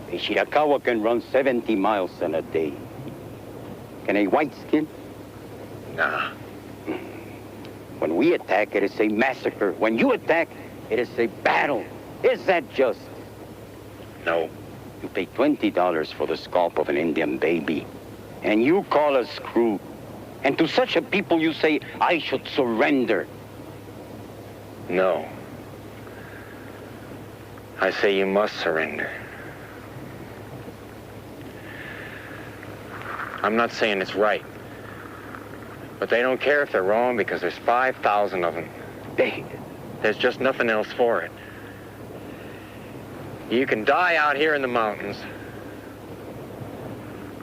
A Shirakawa can run 70 miles in a day. Can a Whiteskin? Nah. When we attack, it is a massacre. When you attack, it is a battle. Is that just? No. You pay $20 for the scalp of an Indian baby, and you call us cruel. And to such a people you say, I should surrender. No. I say you must surrender. I'm not saying it's right. But they don't care if they're wrong because there's 5,000 of them. There's just nothing else for it. You can die out here in the mountains,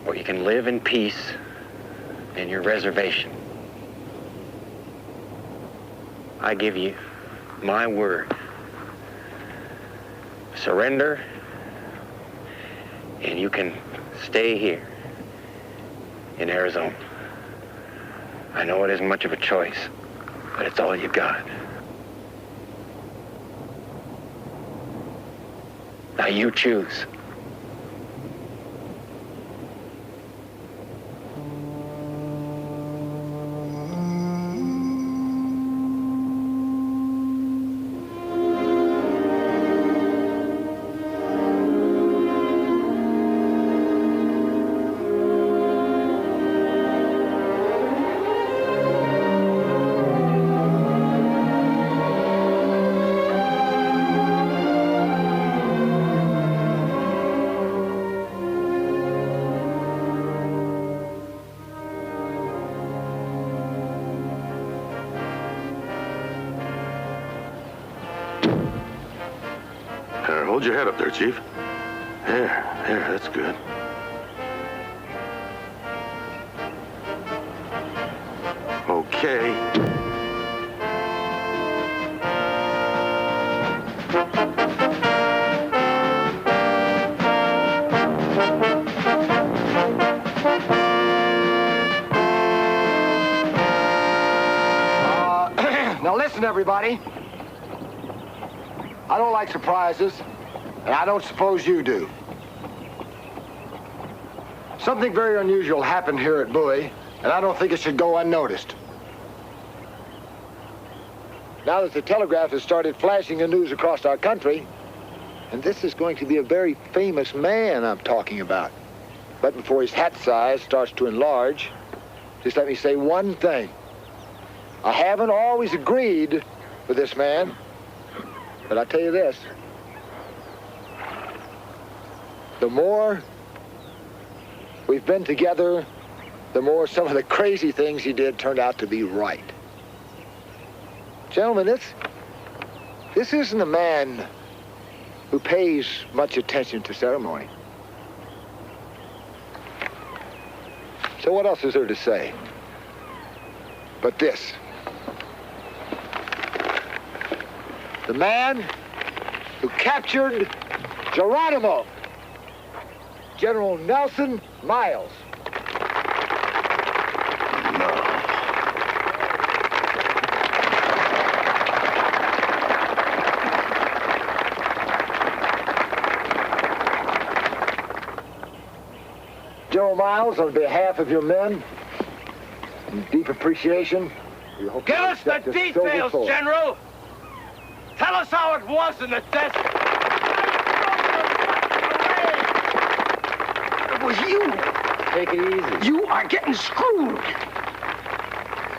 or you can live in peace in your reservation. I give you my word. Surrender, and you can stay here in Arizona. I know it isn't much of a choice, but it's all you got. Now you choose. Hold your head up there, Chief. There, that's good. Okay. Now listen, everybody. I don't like surprises. And I don't suppose you do. Something very unusual happened here at Bowie, and I don't think it should go unnoticed. Now that the telegraph has started flashing the news across our country, and this is going to be a very famous man I'm talking about. But before his hat size starts to enlarge, just let me say one thing. I haven't always agreed with this man, but I tell you this. The more we've been together, the more some of the crazy things he did turned out to be right. Gentlemen, this isn't a man who pays much attention to ceremony. So what else is there to say? But this. The man who captured Geronimo, General Nelson Miles. General Miles, on behalf of your men, in deep appreciation, we hope Give us the details, General! Tell us how it was in the desert! It was you! Take it easy. You are getting screwed!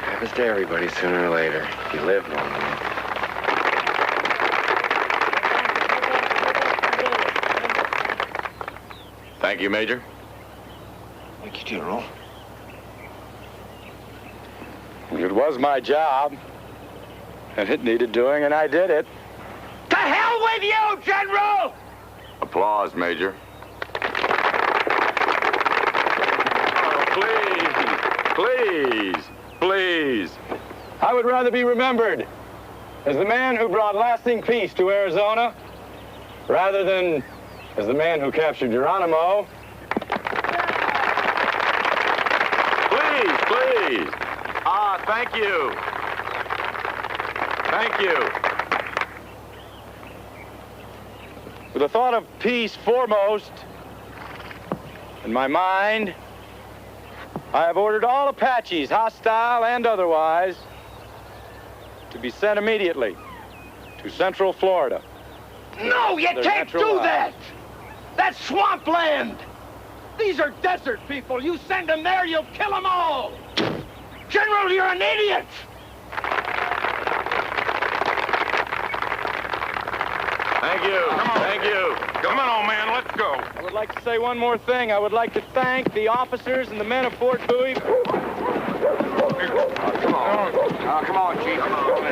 Happens to everybody sooner or later, if you live long enough. Thank you, Major. Thank you, General. It was my job, and it needed doing, and I did it. To hell with you, General! Applause, Major. Oh, please. I would rather be remembered as the man who brought lasting peace to Arizona, rather than as the man who captured Geronimo. Please. Thank you. With the thought of peace foremost in my mind, I have ordered all Apaches, hostile and otherwise, to be sent immediately to Central Florida. No, you can't do that! That's swampland! These are desert people. You send them there, you'll kill them all! General, you're an idiot! Thank you. Come on, old man, let's go. I would like to say one more thing. I would like to thank the officers and the men of Fort Bowie. Come on, Chief. Come on,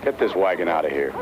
Get this wagon out of here.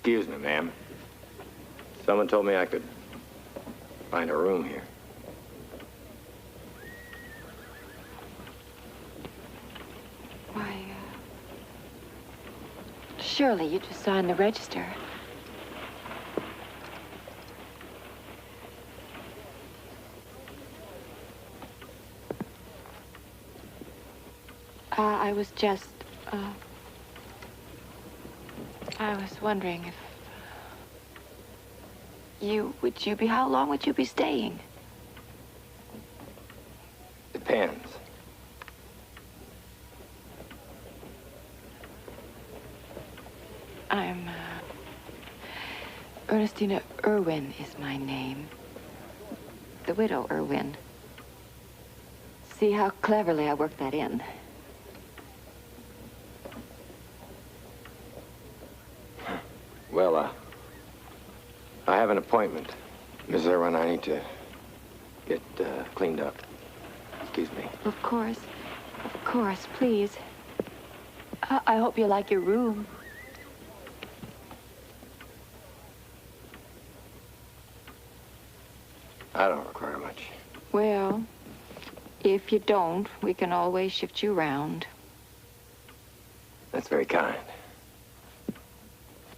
Excuse me, ma'am. Someone told me I could find a room here. Why, surely you just signed the register. I was just, I was wondering if how long would you be staying? Depends. I'm, Ernestina Irwin is my name. The widow Irwin. See how cleverly I worked that in. Well, I have an appointment. Miss Irwin, I need to get cleaned up. Excuse me. Of course, please. I hope you like your room. I don't require much. Well, if you don't, we can always shift you around. That's very kind.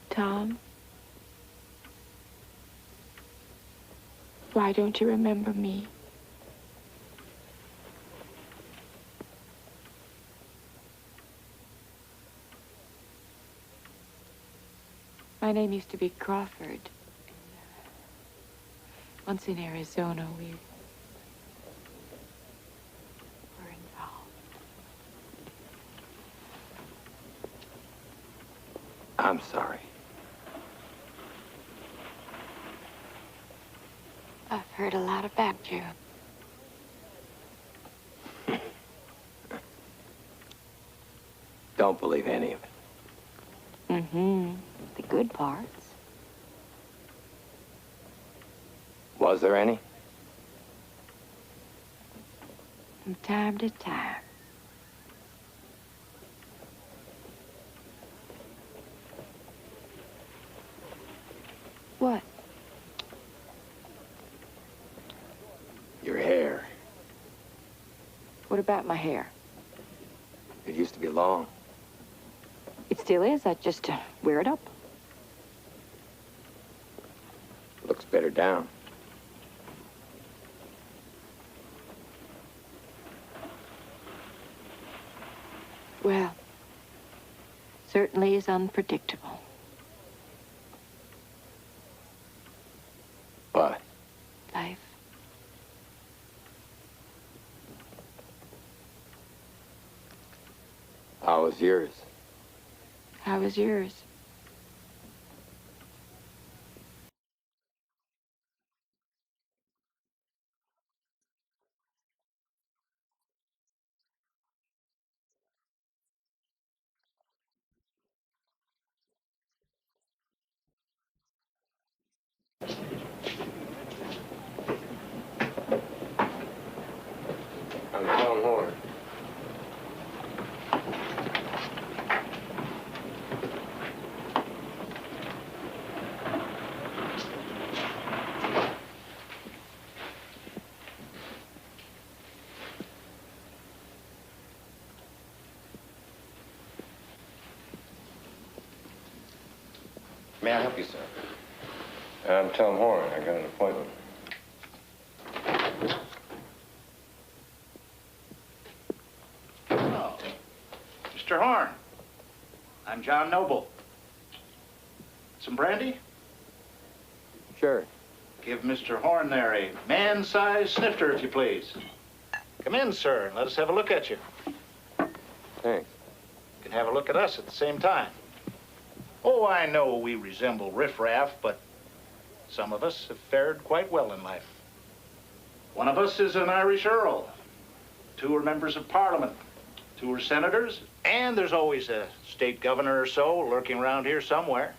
Tom? Why don't you remember me? My name used to be Crawford. Once in Arizona, we were involved. I'm sorry. I've heard a lot about you. Don't believe any of it. Mm-hmm. The good parts. Was there any? From time to time. What? Your hair. What about my hair? It used to be long. It still is. I just wear it up. Looks better down. Well, certainly is unpredictable. What? Life. How was yours? How was yours? I'm Tom Horn. May I help you, sir? I'm Tom Horn. I got an appointment. Oh, Mr. Horn. I'm John Noble. Some brandy? Sure. Give Mr. Horn there a man-sized snifter, if you please. Come in, sir, and let us have a look at you. Thanks. You can have a look at us at the same time. Oh, I know we resemble riffraff, but some of us have fared quite well in life. One of us is an Irish earl. 2 are members of Parliament. 2 are senators, and there's always a state governor or so lurking around here somewhere.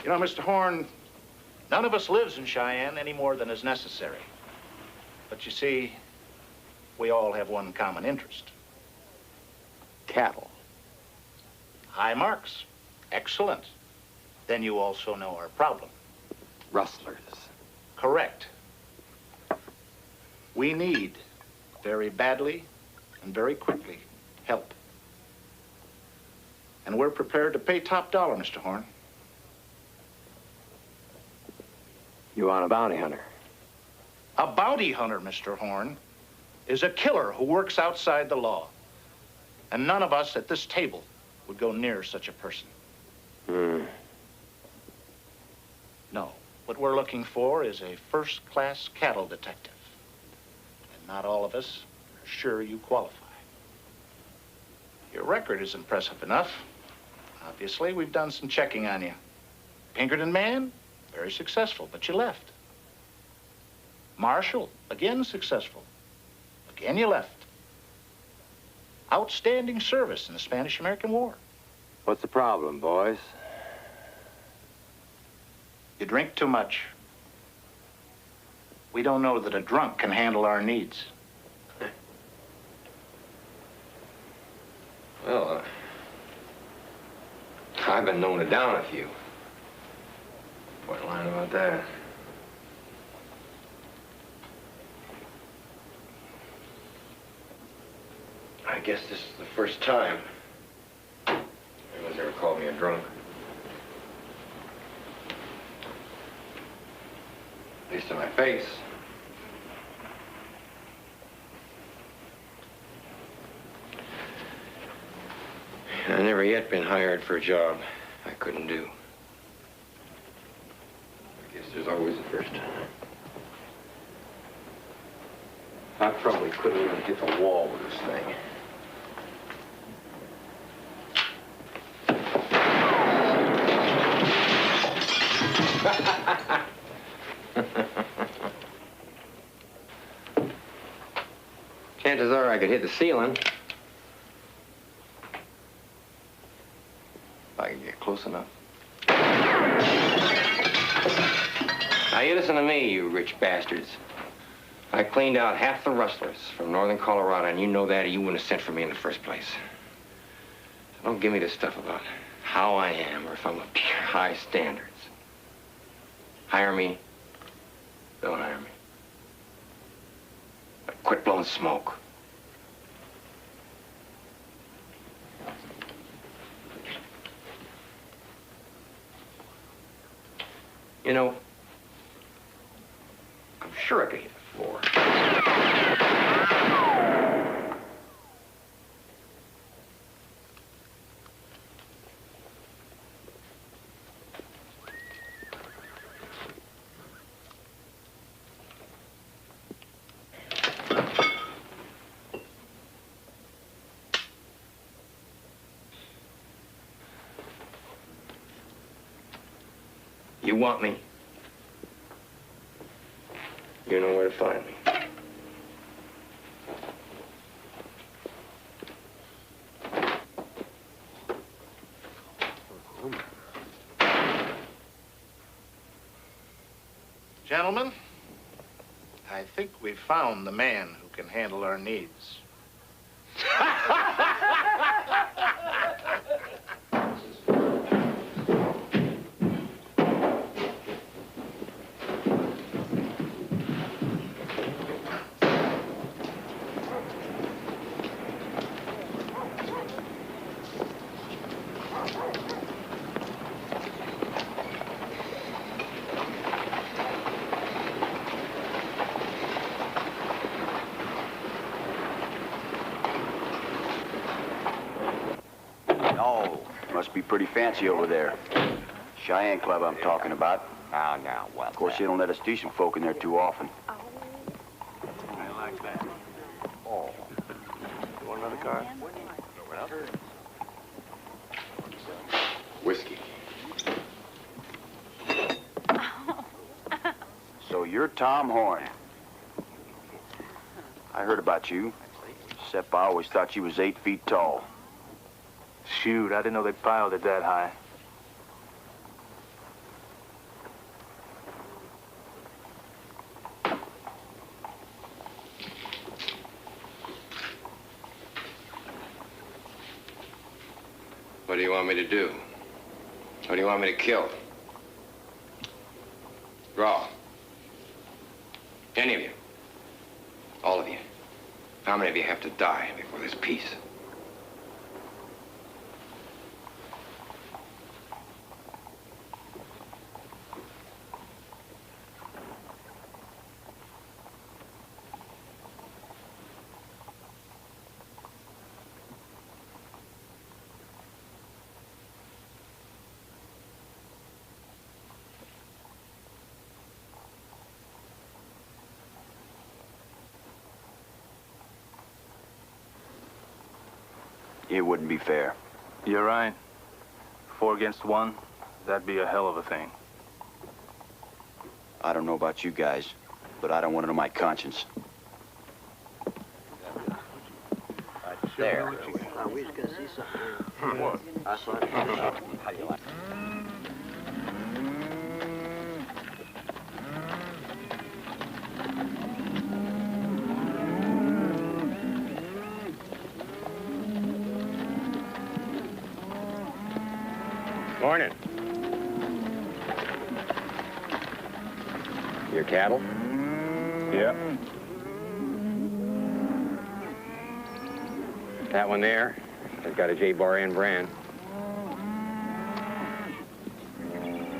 You know, Mr. Horn, none of us lives in Cheyenne any more than is necessary. But you see, we all have one common interest. Cattle. High marks. Excellent. Then you also know our problem. Rustlers. Correct. We need, very badly and very quickly, help. And we're prepared to pay top dollar, Mr. Horn. You want a bounty hunter? A bounty hunter, Mr. Horn, is a killer who works outside the law. And none of us at this table would go near such a person. No. What we're looking for is a first-class cattle detective. And not all of us are sure you qualify. Your record is impressive enough. Obviously, we've done some checking on you. Pinkerton man, very successful, but you left. Marshall, again successful. Again, you left. Outstanding service in the Spanish-American War. What's the problem, boys? You drink too much. We don't know that a drunk can handle our needs. Well, I've been known to down a few. Point line about that. I guess this is the first time anyone's ever called me a drunk. At least to my face. I've never yet been hired for a job I couldn't do. I guess there's always a first time. I probably couldn't even hit the wall with this thing. Chances are I could hit the ceiling. If I could get close enough. Now you listen to me, you rich bastards. I cleaned out half the rustlers from northern Colorado, and you know that, or you wouldn't have sent for me in the first place. So don't give me this stuff about how I am or if I'm up to your high standards. Hire me, don't hire me. But quit blowing smoke. You know, I'm sure I could hit the floor. You want me? You know where to find me. Gentlemen, I think we've found the man who can handle our needs. Oh, must be pretty fancy over there. Cheyenne Club I'm talking about. Now, what? Of course, they don't let us decent folk in there too often. I like that. Oh. You want another card? Whiskey. So you're Tom Horn. I heard about you. Except I always thought you was 8 feet tall. Shoot, I didn't know they piled it that high. What do you want me to do? What do you want me to kill? Draw. Any of you? All of you? How many of you have to die before there's peace? It wouldn't be fair. You're right. 4 against 1, that'd be a hell of a thing. I don't know about you guys, but I don't want it on my conscience. There. We was gonna see something. What? I saw it. How do you like it? Morning. Your cattle? Yeah. That one there has got a J-bar N brand.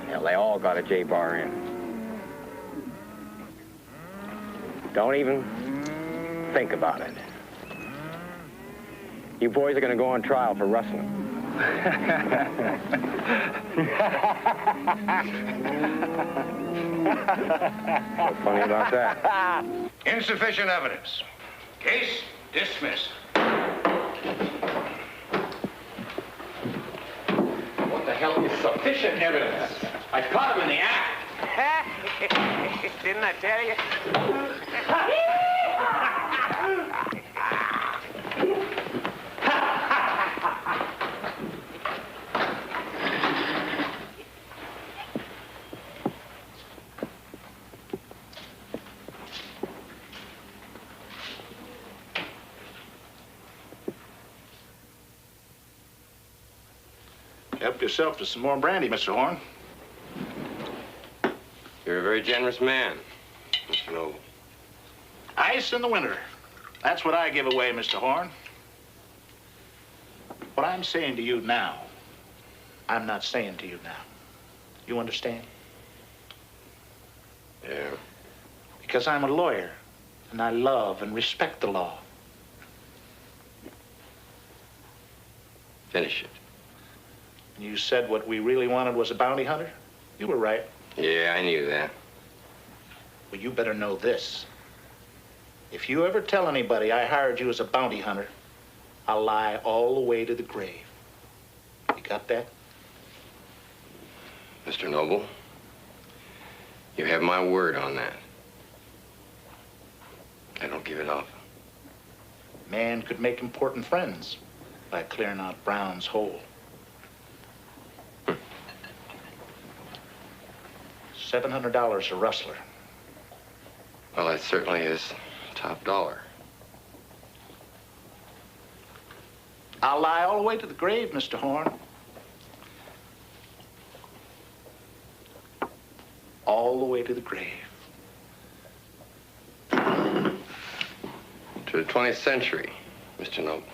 Hell, they all got a J-bar N. Don't even think about it. You boys are gonna go on trial for rustling. What's funny about that? Insufficient evidence. Case dismissed. What the hell is sufficient evidence? I caught him in the act. Didn't I tell you? Help yourself to some more brandy, Mr. Horn. You're a very generous man, Mr. Noble. Ice in the winter. That's what I give away, Mr. Horn. What I'm saying to you now, I'm not saying to you now. You understand? Yeah. Because I'm a lawyer, and I love and respect the law. Finish it. You said what we really wanted was a bounty hunter? You were right. Yeah, I knew that. Well, you better know this. If you ever tell anybody I hired you as a bounty hunter, I'll lie all the way to the grave. You got that? Mr. Noble, you have my word on that. I don't give it up. Man could make important friends by clearing out Brown's hole. $700 a rustler. Well, that certainly is top dollar. I'll lie all the way to the grave, Mr. Horn. All the way to the grave. To the 20th century, Mr. Noble.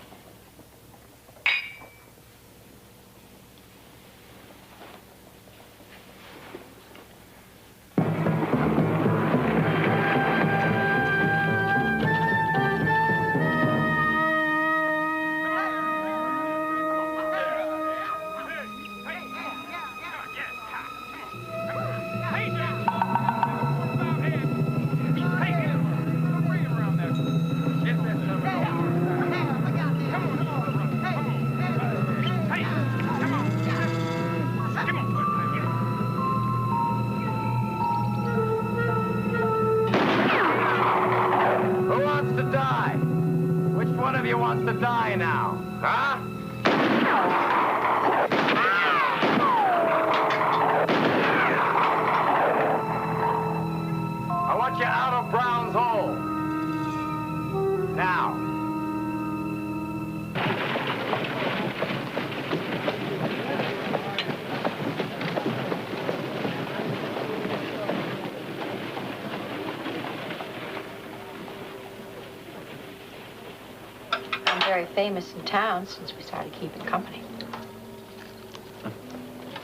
very famous in town since we started keeping company.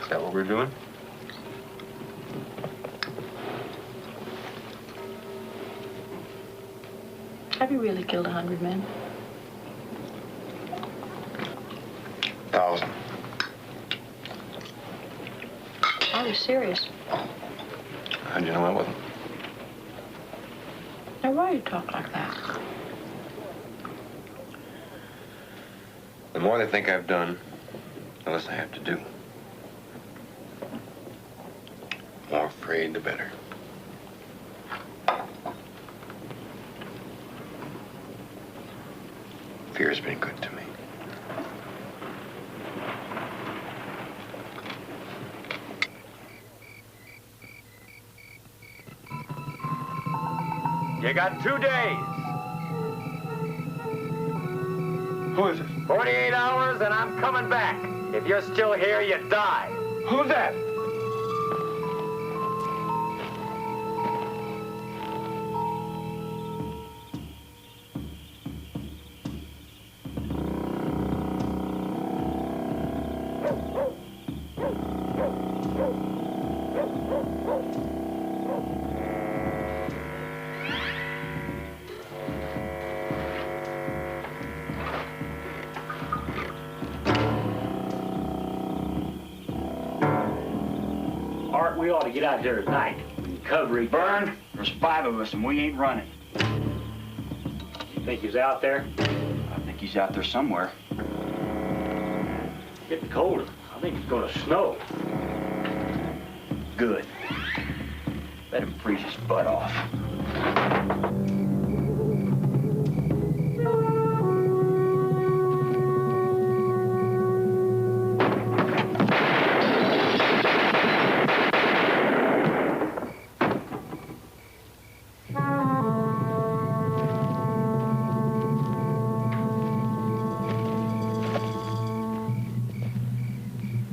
Is that what we're doing? Have you really killed 100 men? 1,000. I was serious. How'd you know I wasn't? Now, why do you talk like that? The more they think I've done, the less I have to do. The more afraid, the better. Fear's been good to me. You got 2 days. Who is it? 48 hours and I'm coming back. If you're still here, you die. Who's that? Art, we ought to get out there tonight. Recovery. Burn, there's 5 of us and we ain't running. You think he's out there? I think he's out there somewhere. Getting colder. I think it's gonna snow. Good. Let him freeze his butt off.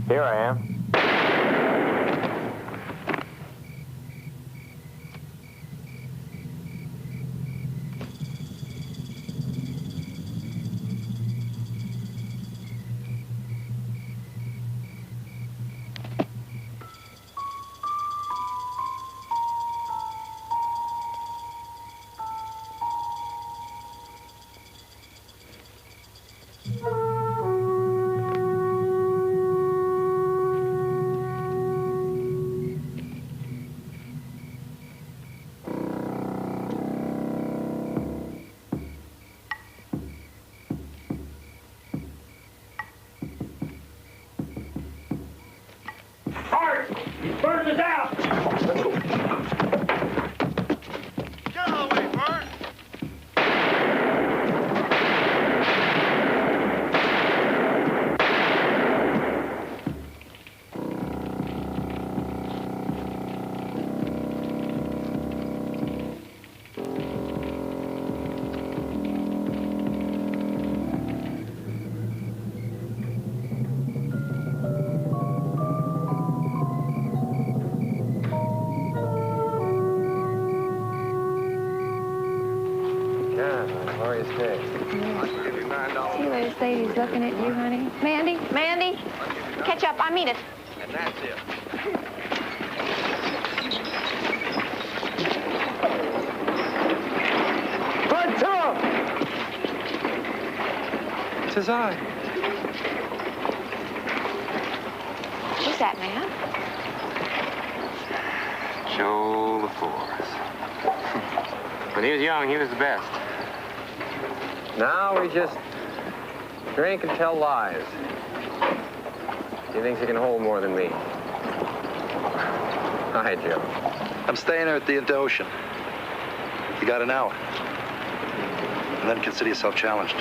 Here I am. Art! He's burning us out! Get out of the way, Bert! Glorious day. See where this lady's looking at you, honey? Mandy, Mandy, catch up. I mean it. And that's it. Run, Tom! Tis I. Who's that man? Joe LaForce. When he was young, he was the best. Now we just drink and tell lies. He thinks he can hold more than me. Hi, Joe. I'm staying there at the Ocean. You got an hour. And then consider yourself challenged.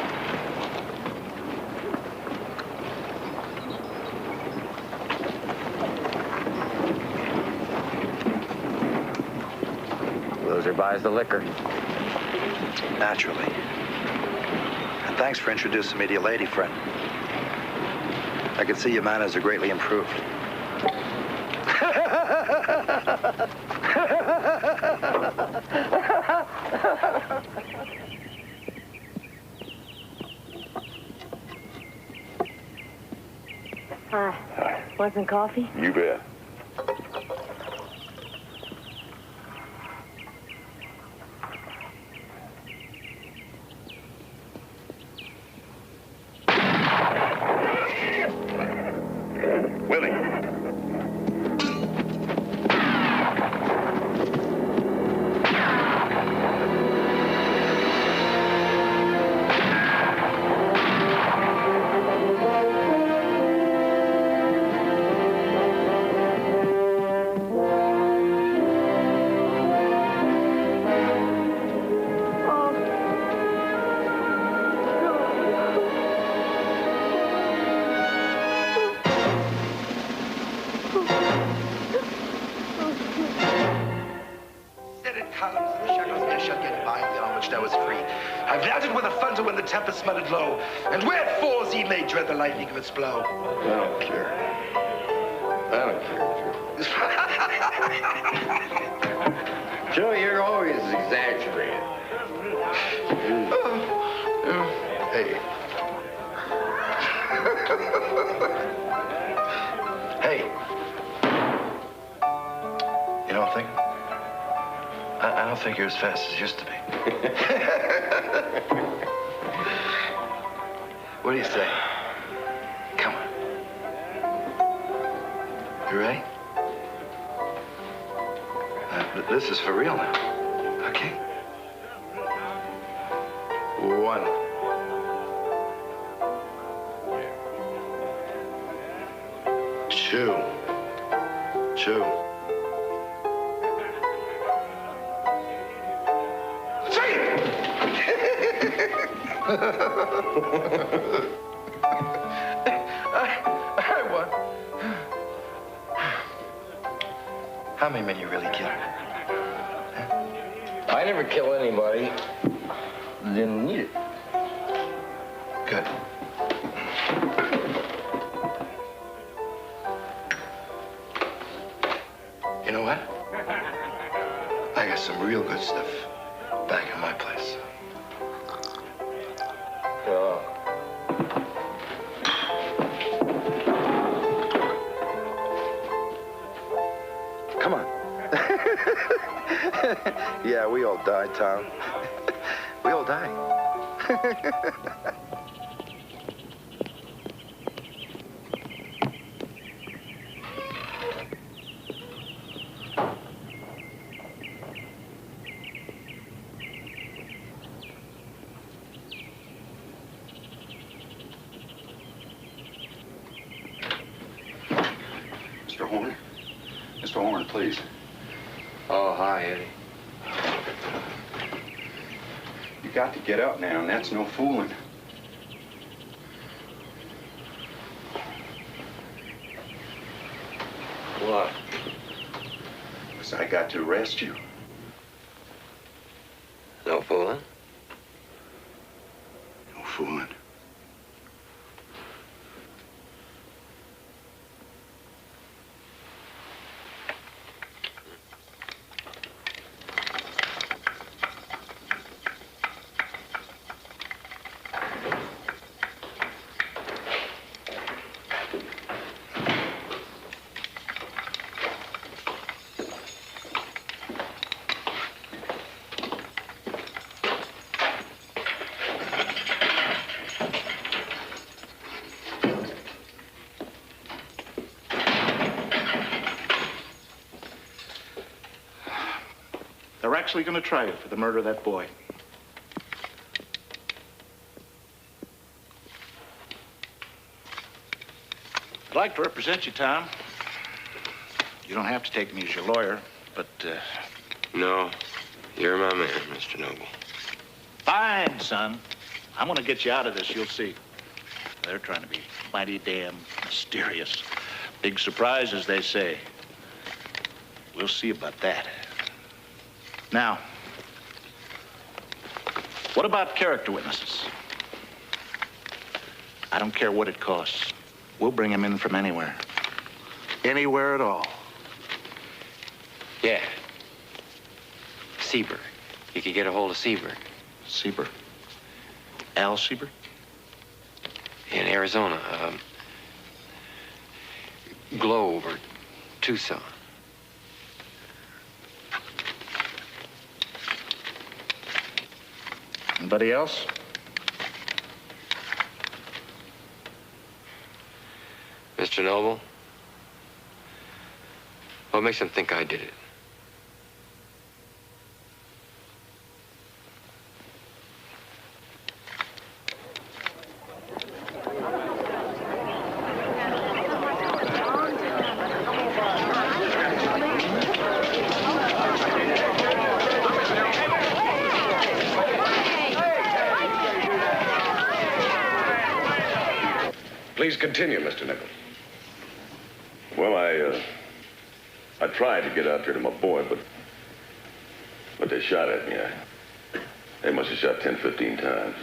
Loser buys the liquor. Naturally. And thanks for introducing me to your lady friend. I can see your manners are greatly improved. Hi. Want some coffee? You bet. Willie. I've landed where the thunder when the tempest smothered low, and where it falls ye may dread the lightning of its blow. I don't care. I don't care. Joe, you're always exaggerating. Hey. Hey. You don't think? I don't think you're as fast as you used to be. What do you say? Come on. You ready? This is for real now. Okay? 1. 2. 2. 3. I won. How many men you really killed? I never kill anybody. Didn't need it. Good. You know what? I got some real good stuff back in my place. Come on. Yeah, we all die, Tom. We all die. Mr. Horn? Mr. Horn, please. Oh, hi, Eddie. You got to get up now, and that's no fooling. What? Because I got to arrest you. No fooling? No fooling. They're actually going to try you for the murder of that boy. I'd like to represent you, Tom. You don't have to take me as your lawyer, but, No, you're my man, Mr. Noble. Fine, son. I'm going to get you out of this, you'll see. They're trying to be mighty damn mysterious. Big surprise, as they say. We'll see about that. Now, what about character witnesses? I don't care what it costs. We'll bring them in from anywhere. Anywhere at all. Yeah. Seaver. You could get a hold of Seaver. Seaver? Al Seaver? In Arizona. glow over Tucson. Anybody else? Mr. Noble, what makes him think I did it? Please continue, Mr. Nichols. Well, I tried to get out there to my boy, but they shot at me. They must have shot 10, 15 times.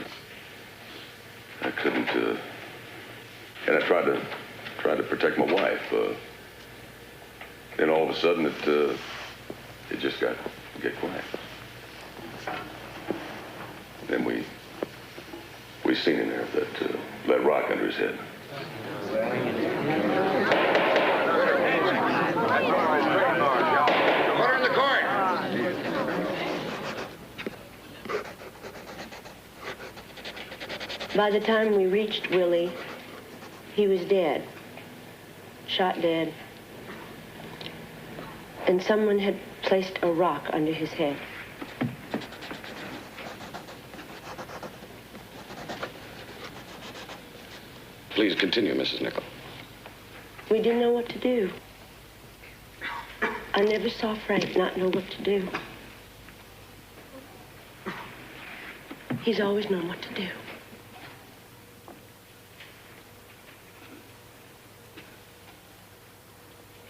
I couldn't, and I tried to protect my wife. Then all of a sudden it just get quiet. Then we seen in there that rock under his head. Order in the court. By the time we reached Willie, he was dead. Shot dead. And someone had placed a rock under his head. Please continue, Mrs. Nichols. We didn't know what to do. I never saw Frank not know what to do. He's always known what to do.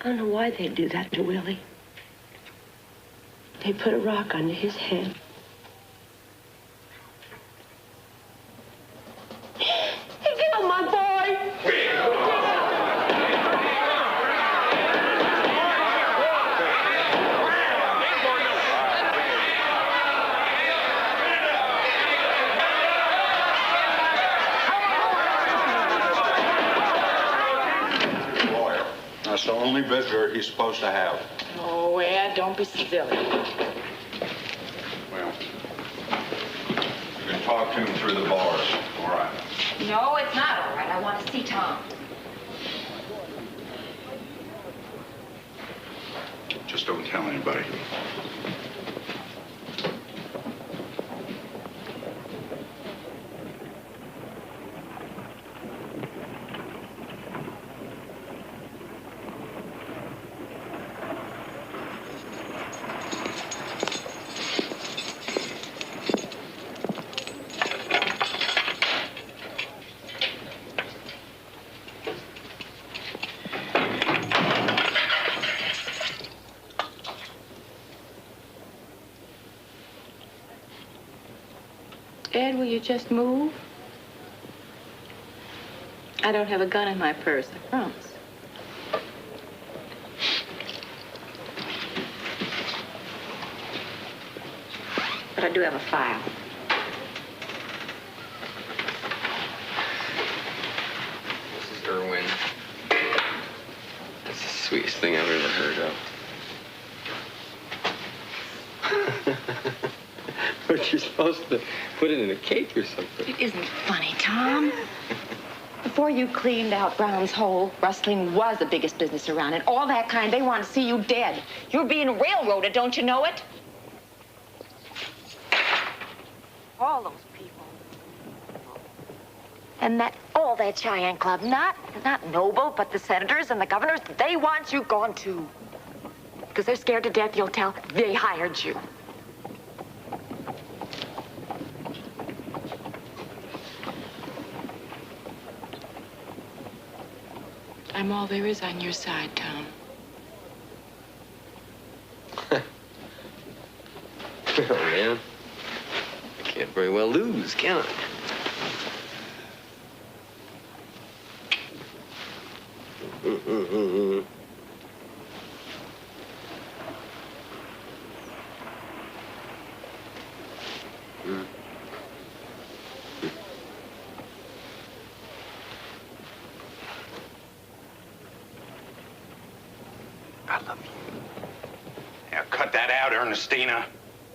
I don't know why they do that to Willie. They put a rock under his head. He killed my boy! That's the only visitor he's supposed to have. Oh, Ed, don't be silly. Well, you can talk to him through the bars. All right. No, it's not all right. I want to see Tom. Just don't tell anybody. Ed, will you just move? I don't have a gun in my purse, I promise. But I do have a file. This is Irwin. That's the sweetest thing I've ever heard of. But you're supposed to put it in a cake or something. It isn't funny, Tom. Before you cleaned out Brown's hole, rustling was the biggest business around, and all that kind, they want to see you dead. You're being railroaded, don't you know it? All those people. And all that Cheyenne Club, not Noble, but the senators and the governors, they want you gone too. Because they're scared to death you'll tell they hired you. I'm all there is on your side, Tom. Oh, man. I can't very well lose, can I? Ernestina.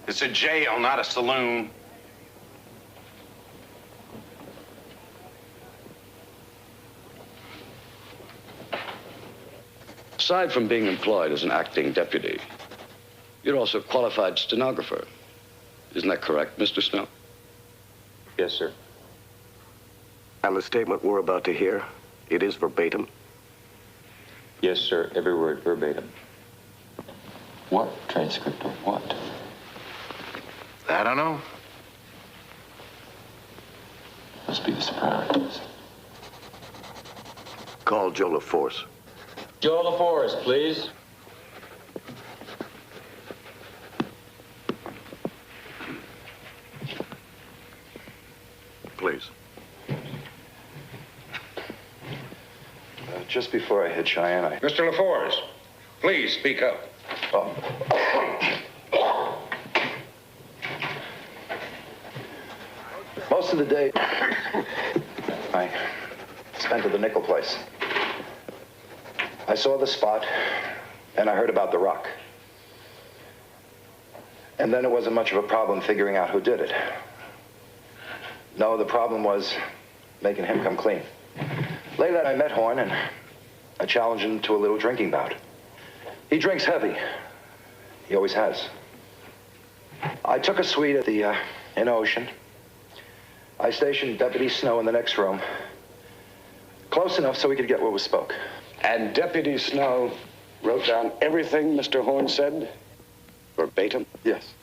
It's a jail, not a saloon. Aside from being employed as an acting deputy, you're also a qualified stenographer. Isn't that correct, Mr. Snow? Yes, sir. And the statement we're about to hear, it is verbatim? Yes, sir. Every word verbatim. What transcript of what? I don't know. Must be the Sopranos. Call Joe LaForce. Joe LaForce, please. Please. Just before I hit Cheyenne, Mr. LaForce, please speak up. Most of the day, I spent at the nickel place. I saw the spot, and I heard about the rock. And then it wasn't much of a problem figuring out who did it. No, the problem was making him come clean. Later, I met Horn, and I challenged him to a little drinking bout. He drinks heavy. He always has. I took a suite at the in Ocean. I stationed Deputy Snow in the next room, close enough so we could get what was spoke. And Deputy Snow wrote down everything Mr. Horn said? Verbatim? Yes.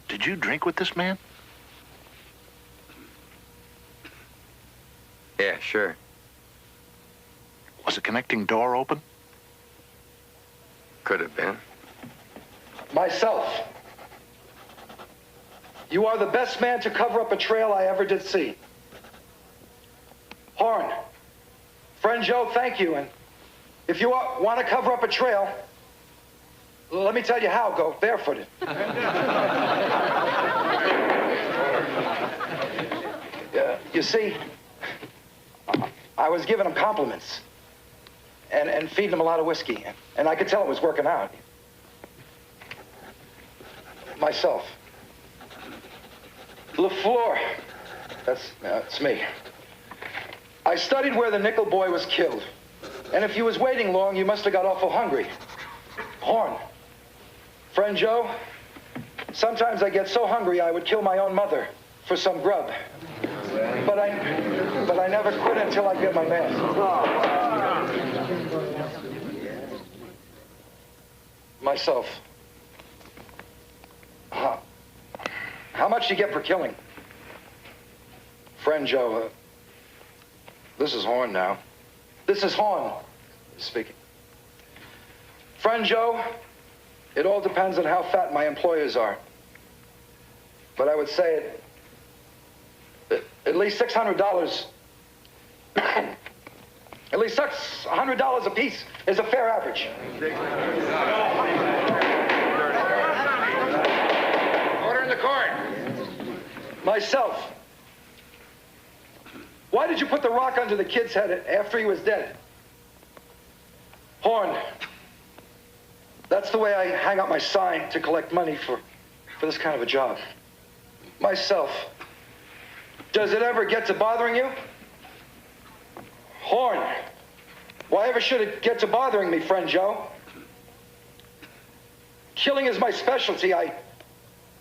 Did you drink with this man? Yeah, sure. Was the connecting door open? Could have been. Myself. You are the best man to cover up a trail I ever did see. Horn. Friend Joe, thank you. And if you want to cover up a trail, let me tell you how. Go barefooted. You see, I was giving him compliments and feeding him a lot of whiskey. And I could tell it was working out. Myself. LaFleur. That's me. I studied where the nickel boy was killed. And if you was waiting long, you must have got awful hungry. Horn. Friend Joe, sometimes I get so hungry I would kill my own mother for some grub. But I never quit until I get my man. Myself. How much do you get for killing? Friend Joe, this is Horn now. This is Horn speaking. Friend Joe, it all depends on how fat my employers are. But I would say at least $600. At least $100 a piece is a fair average. Order in the court. Myself. Why did you put the rock under the kid's head after he was dead? Horn. That's the way I hang up my sign to collect money for this kind of a job. Myself. Does it ever get to bothering you? Horn. Why ever should it get to bothering me, friend Joe? Killing is my specialty. I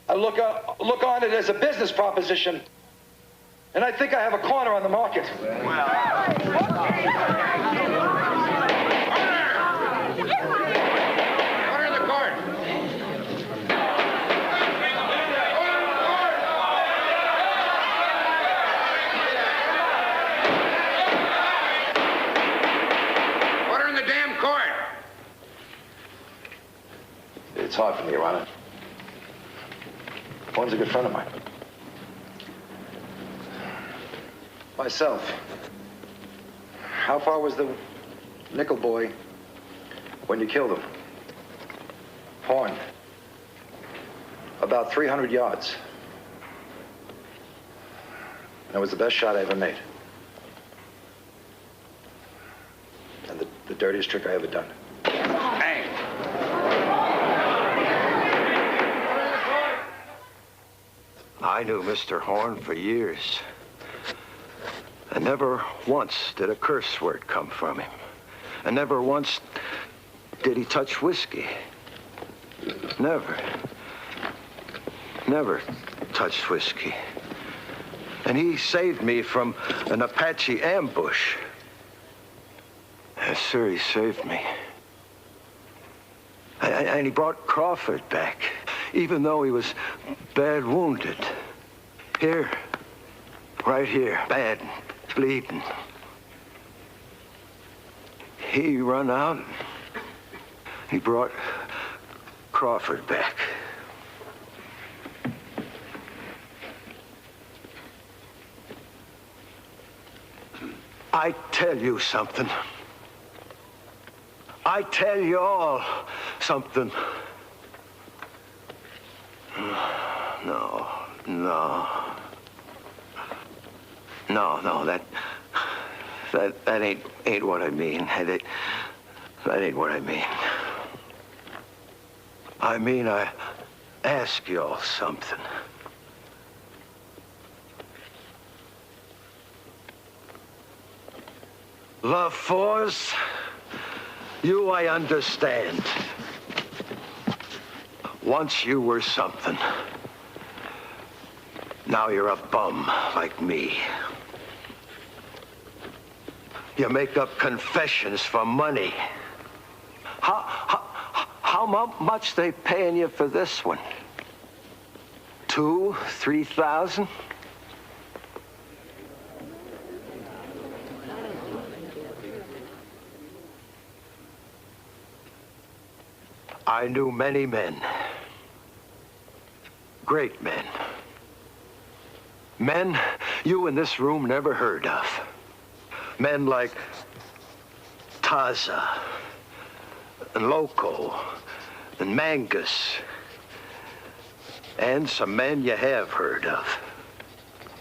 look on it as a business proposition. And I think I have a corner on the market. Order in the court. Order in the damn court. It's hard for me, Your Honor. Horn's a good friend of mine. Myself. How far was the nickel boy when you killed him? Horn. About 300 yards. And it was the best shot I ever made. And the dirtiest trick I ever done. Hey. I knew Mr. Horn for years. And never once did a curse word come from him. And never once did he touch whiskey. Never. Never touched whiskey. And he saved me from an Apache ambush. Yes, sir, he saved me. And he brought Crawford back, even though he was bad wounded. Here, right here, bad, bleeding. He run out. He brought Crawford back. I tell you something. I tell you all something. No, that ain't what I mean. That ain't what I mean. I mean, I ask you all something. Love fours, you I understand. Once you were something. Now you're a bum like me. You make up confessions for money. How much they paying you for this one? 2,000, 3,000? I knew many men. Great men. Men you in this room never heard of. Men like Taza and Loco and Mangus. And some men you have heard of,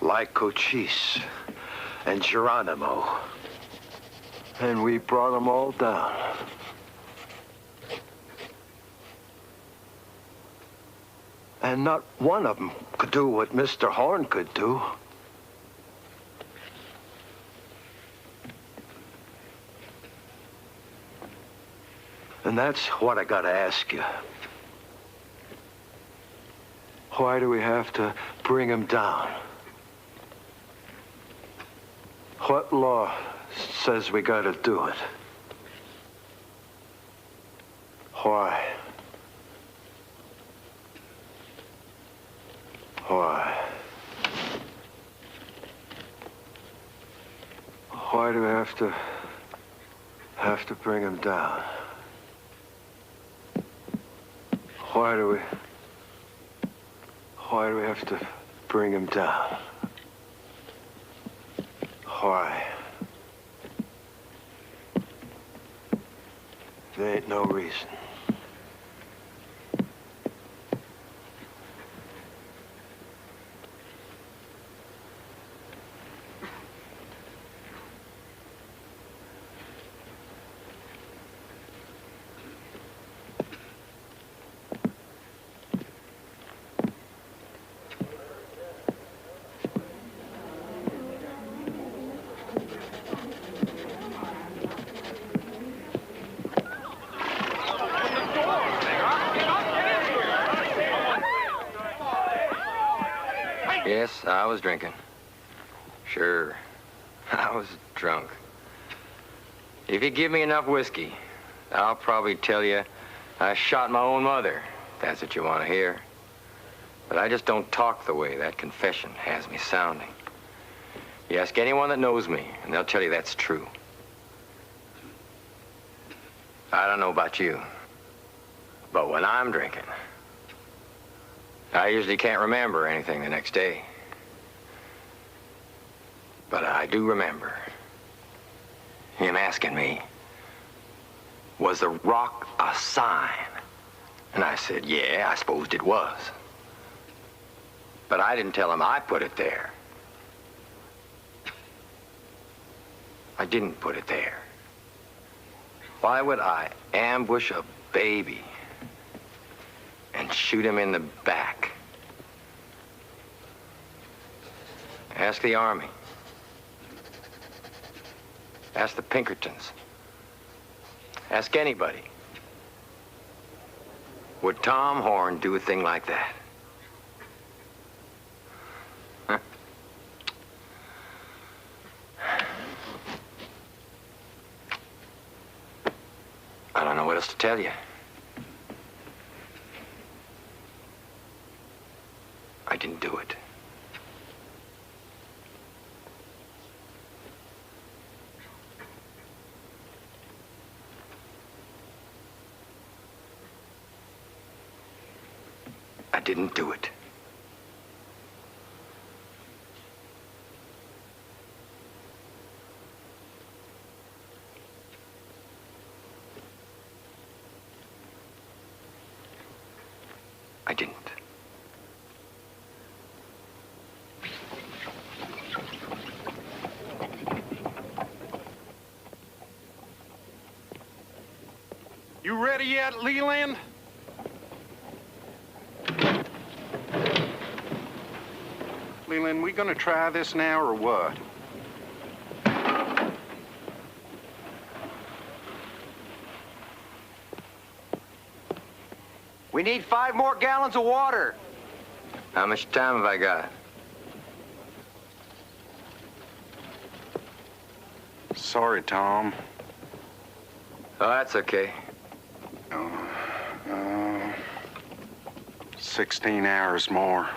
like Cochise and Geronimo. And we brought them all down. And not one of them could do what Mr. Horn could do. And that's what I gotta ask you. Why do we have to bring him down? What law says we gotta do it? Why? Why? Why do we have to bring him down? Why do we have to bring him down? Why? There ain't no reason. Yes, I was drinking. Sure, I was drunk. If you give me enough whiskey, I'll probably tell you I shot my own mother, if that's what you want to hear. But I just don't talk the way that confession has me sounding. You ask anyone that knows me, and they'll tell you that's true. I don't know about you, but when I'm drinking, I usually can't remember anything the next day. But I do remember him asking me, was the rock a sign? And I said, yeah, I supposed it was. But I didn't tell him I put it there. I didn't put it there. Why would I ambush a baby and shoot him in the back? Ask the Army. Ask the Pinkertons. Ask anybody. Would Tom Horn do a thing like that? Huh? I don't know what else to tell you. I didn't do it. I didn't do it. I didn't. You ready yet, Leland? Leland, we gonna try this now or what? We need 5 more gallons of water. How much time have I got? Sorry, Tom. Oh, that's okay. 16 hours more.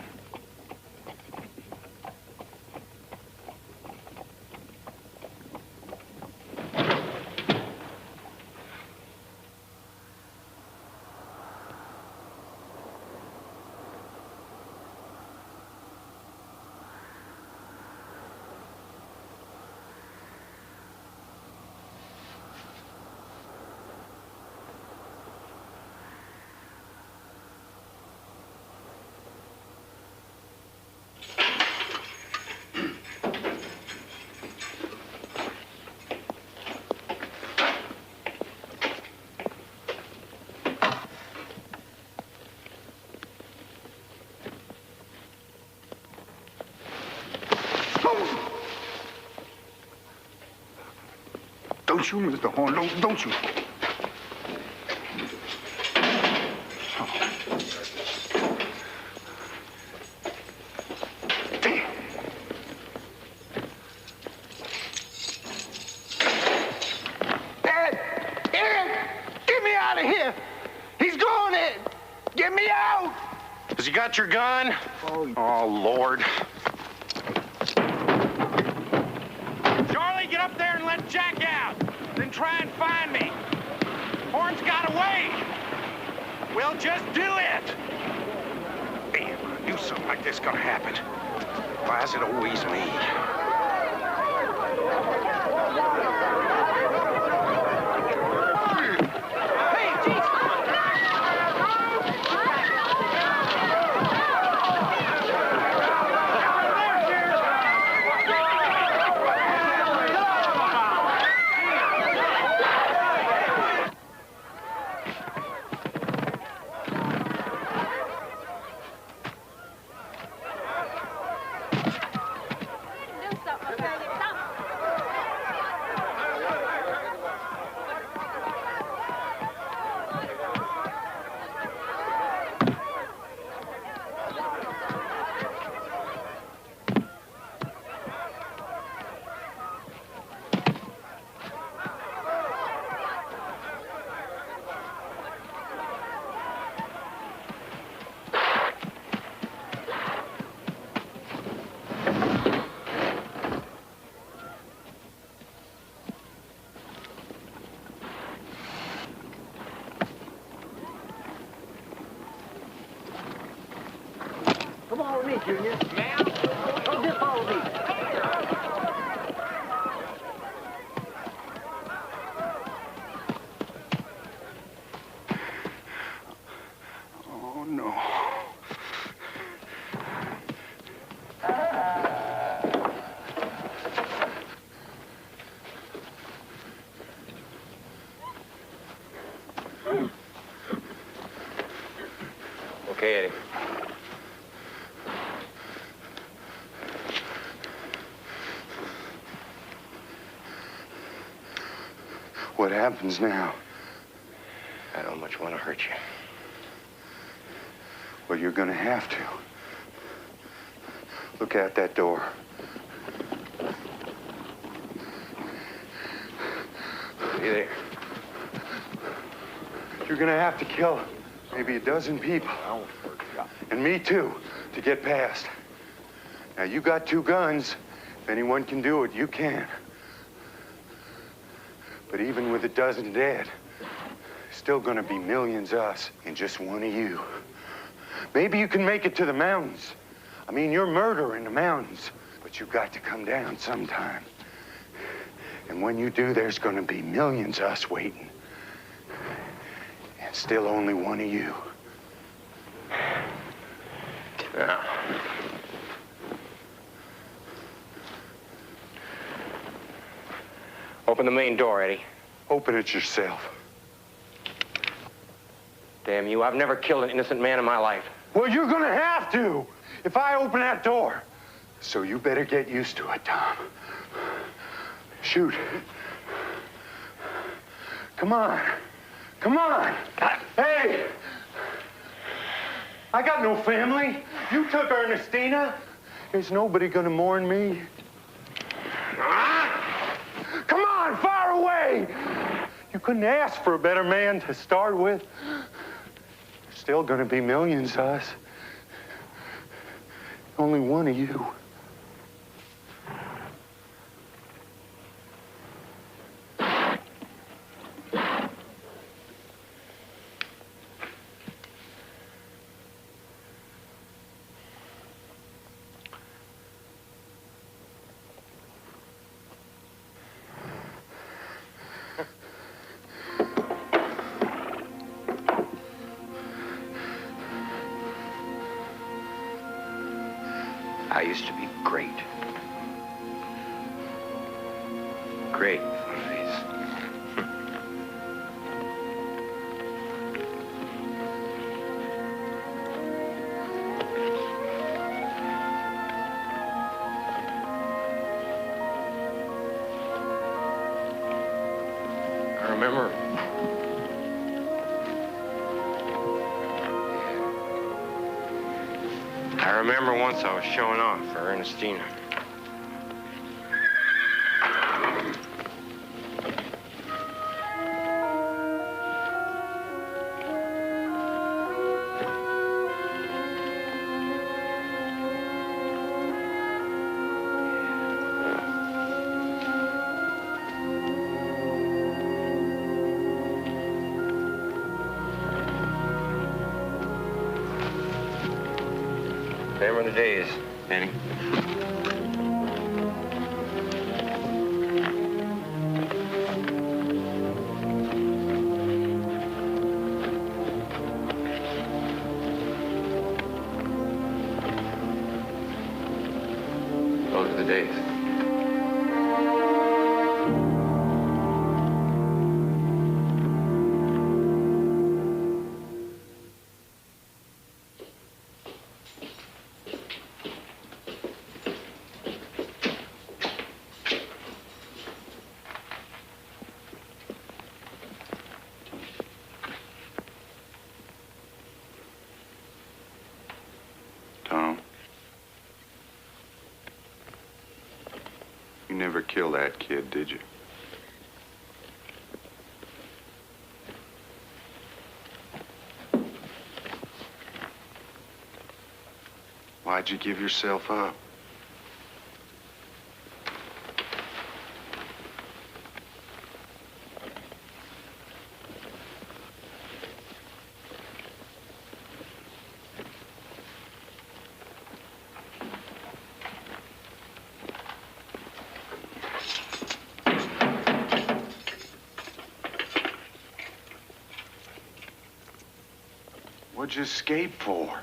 Don't you, Mr. Horn, don't you? Ed! Get me out of here! He's going in! Get me out! Has he got your gun? Oh, Lord. Charlie, get up there and let Jack out. Then try and find me. Horn's got away. We'll just do it. Damn, I knew something like this gonna happen. Why is it always me? Come on with me, Junior. Ma'am? Come just follow me. Oh, no. Okay, Eddie. What happens now? I don't much want to hurt you. Well, you're gonna have to. Look out that door. See there? You're gonna have to kill maybe a dozen people. And me too, to get past. Now, you got 2 guns. If anyone can do it, you can. But even with a dozen dead, still gonna be millions of us and just one of you. Maybe you can make it to the mountains. I mean, you're murder in the mountains. But you got to come down sometime. And when you do, there's gonna be millions of us waiting. And still only one of you. Now. Open the main door, Eddie. Open it yourself. Damn you, I've never killed an innocent man in my life. Well, you're gonna have to if I open that door. So you better get used to it, Tom. Shoot. Come on. Come on. Hey! I got no family. You took Ernestina. There's nobody gonna mourn me. Come on, far away! You couldn't ask for a better man to start with. There's still gonna be millions of us. Only one of you. I used to be great. Great with one of these. I remember. I remember once I was showing off for Ernestina. Remember the days, Danny. Those are the days. Tom, you never killed that kid, did you? Why'd you give yourself up? What'd you escape for?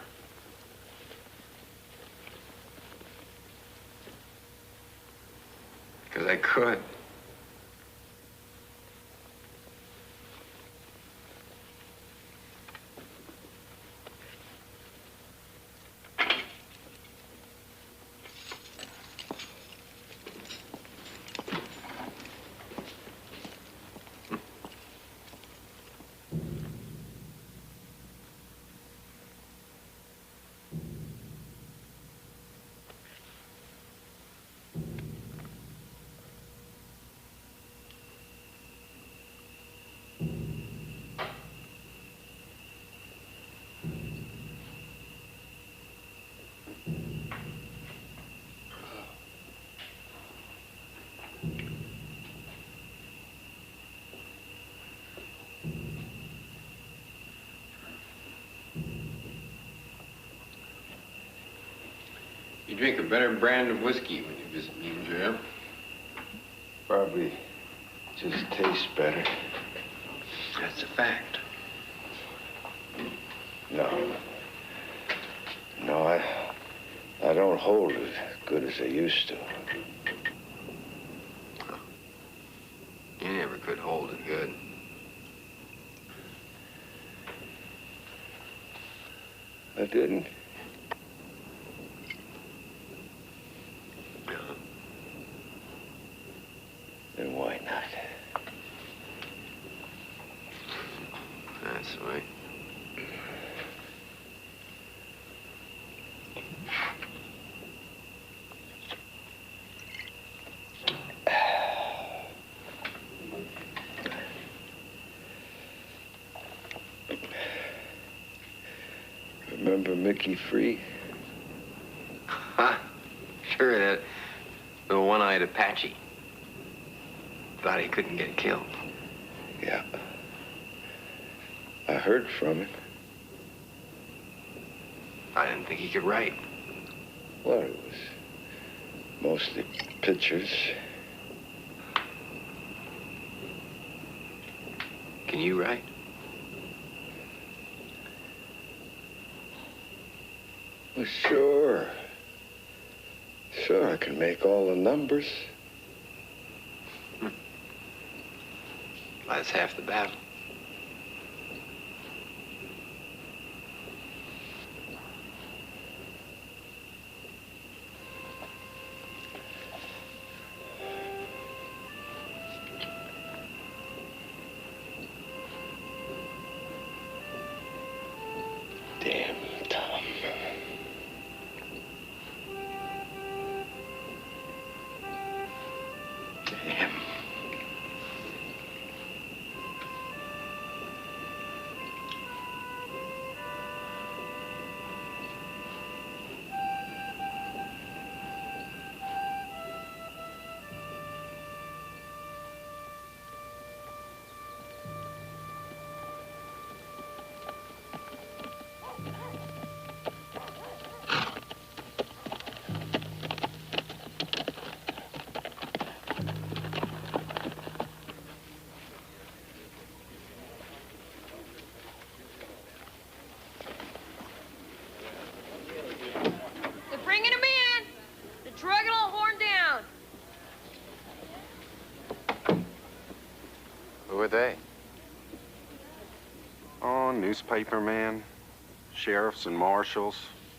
Because I could. You drink a better brand of whiskey when you visit me, Jim. Probably just tastes better. That's a fact. No. No, I don't hold it as good as I used to. You never could hold it good. I didn't. Then why not? That's right. Remember Mickey Free? Huh? Sure, that the one-eyed Apache. Thought he couldn't get killed. Yeah. I heard from him. I didn't think he could write. Well, it was mostly pictures. Can you write? Well, sure. Sure, I can make all the numbers. That's half the battle. Damn, Tom. Damn. They're bringing him in. They're dragging all horn down. Who are they? Oh, newspaper man, sheriffs and marshals,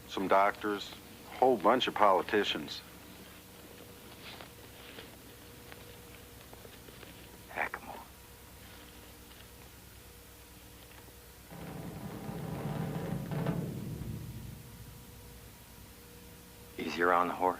some doctors, a whole bunch of politicians. Hackamore. Easier on the horse.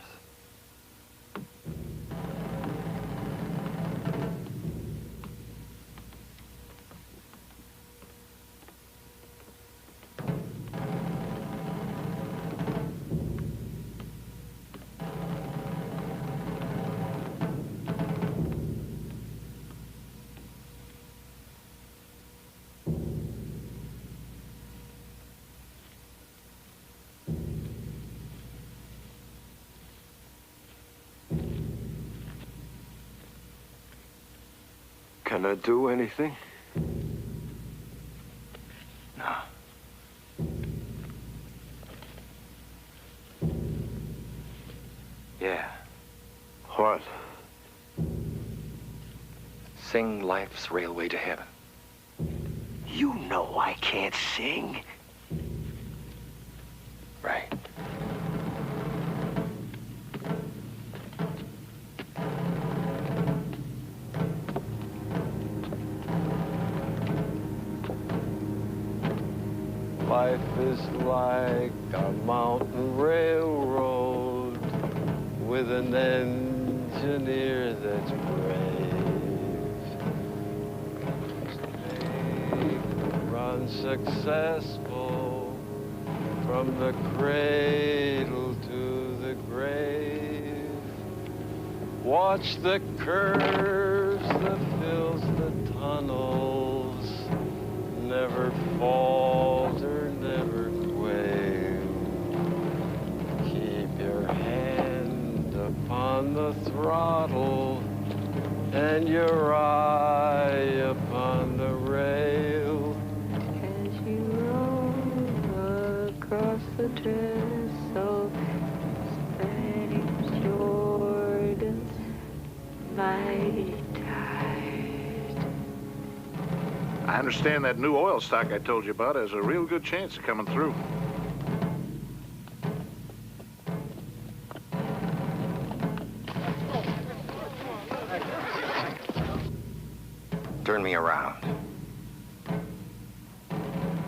Can I do anything? No. Yeah. What? Sing Life's Railway to Heaven. You know I can't sing. Right. Life is like a mountain railroad with an engineer that's brave. Make run successful from the cradle to the grave. Watch the curves that fills the tunnels. Never falter, never quail. Keep your head on the throttle and your eye upon the rail. As you roll across the trestle, Spanish Jordan's mighty tired. I understand that new oil stock I told you about has a real good chance of coming through. Turn me around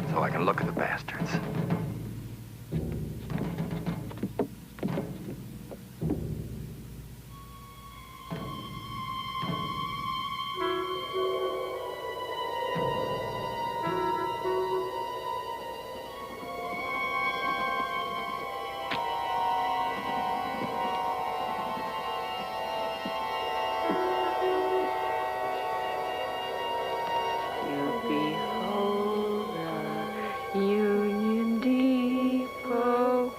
so I can look at the bastards. Union Depot.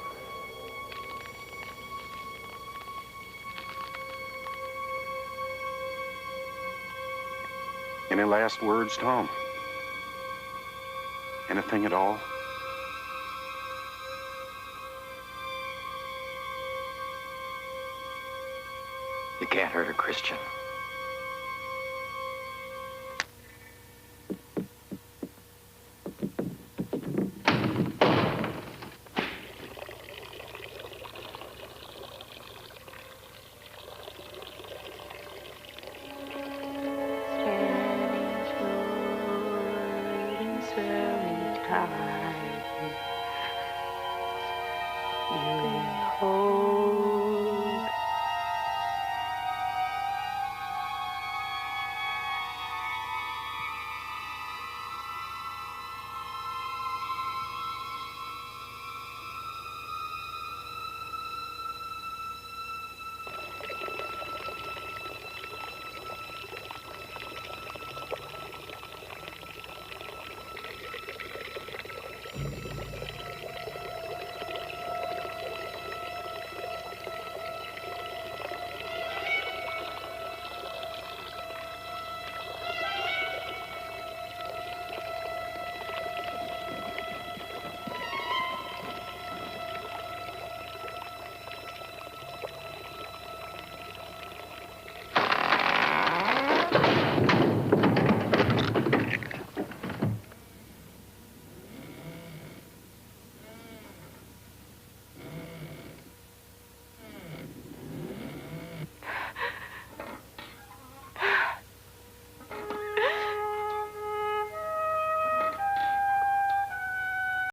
Any last words, Tom? Anything at all? You can't hurt a Christian. Spanish Jordan's very tired.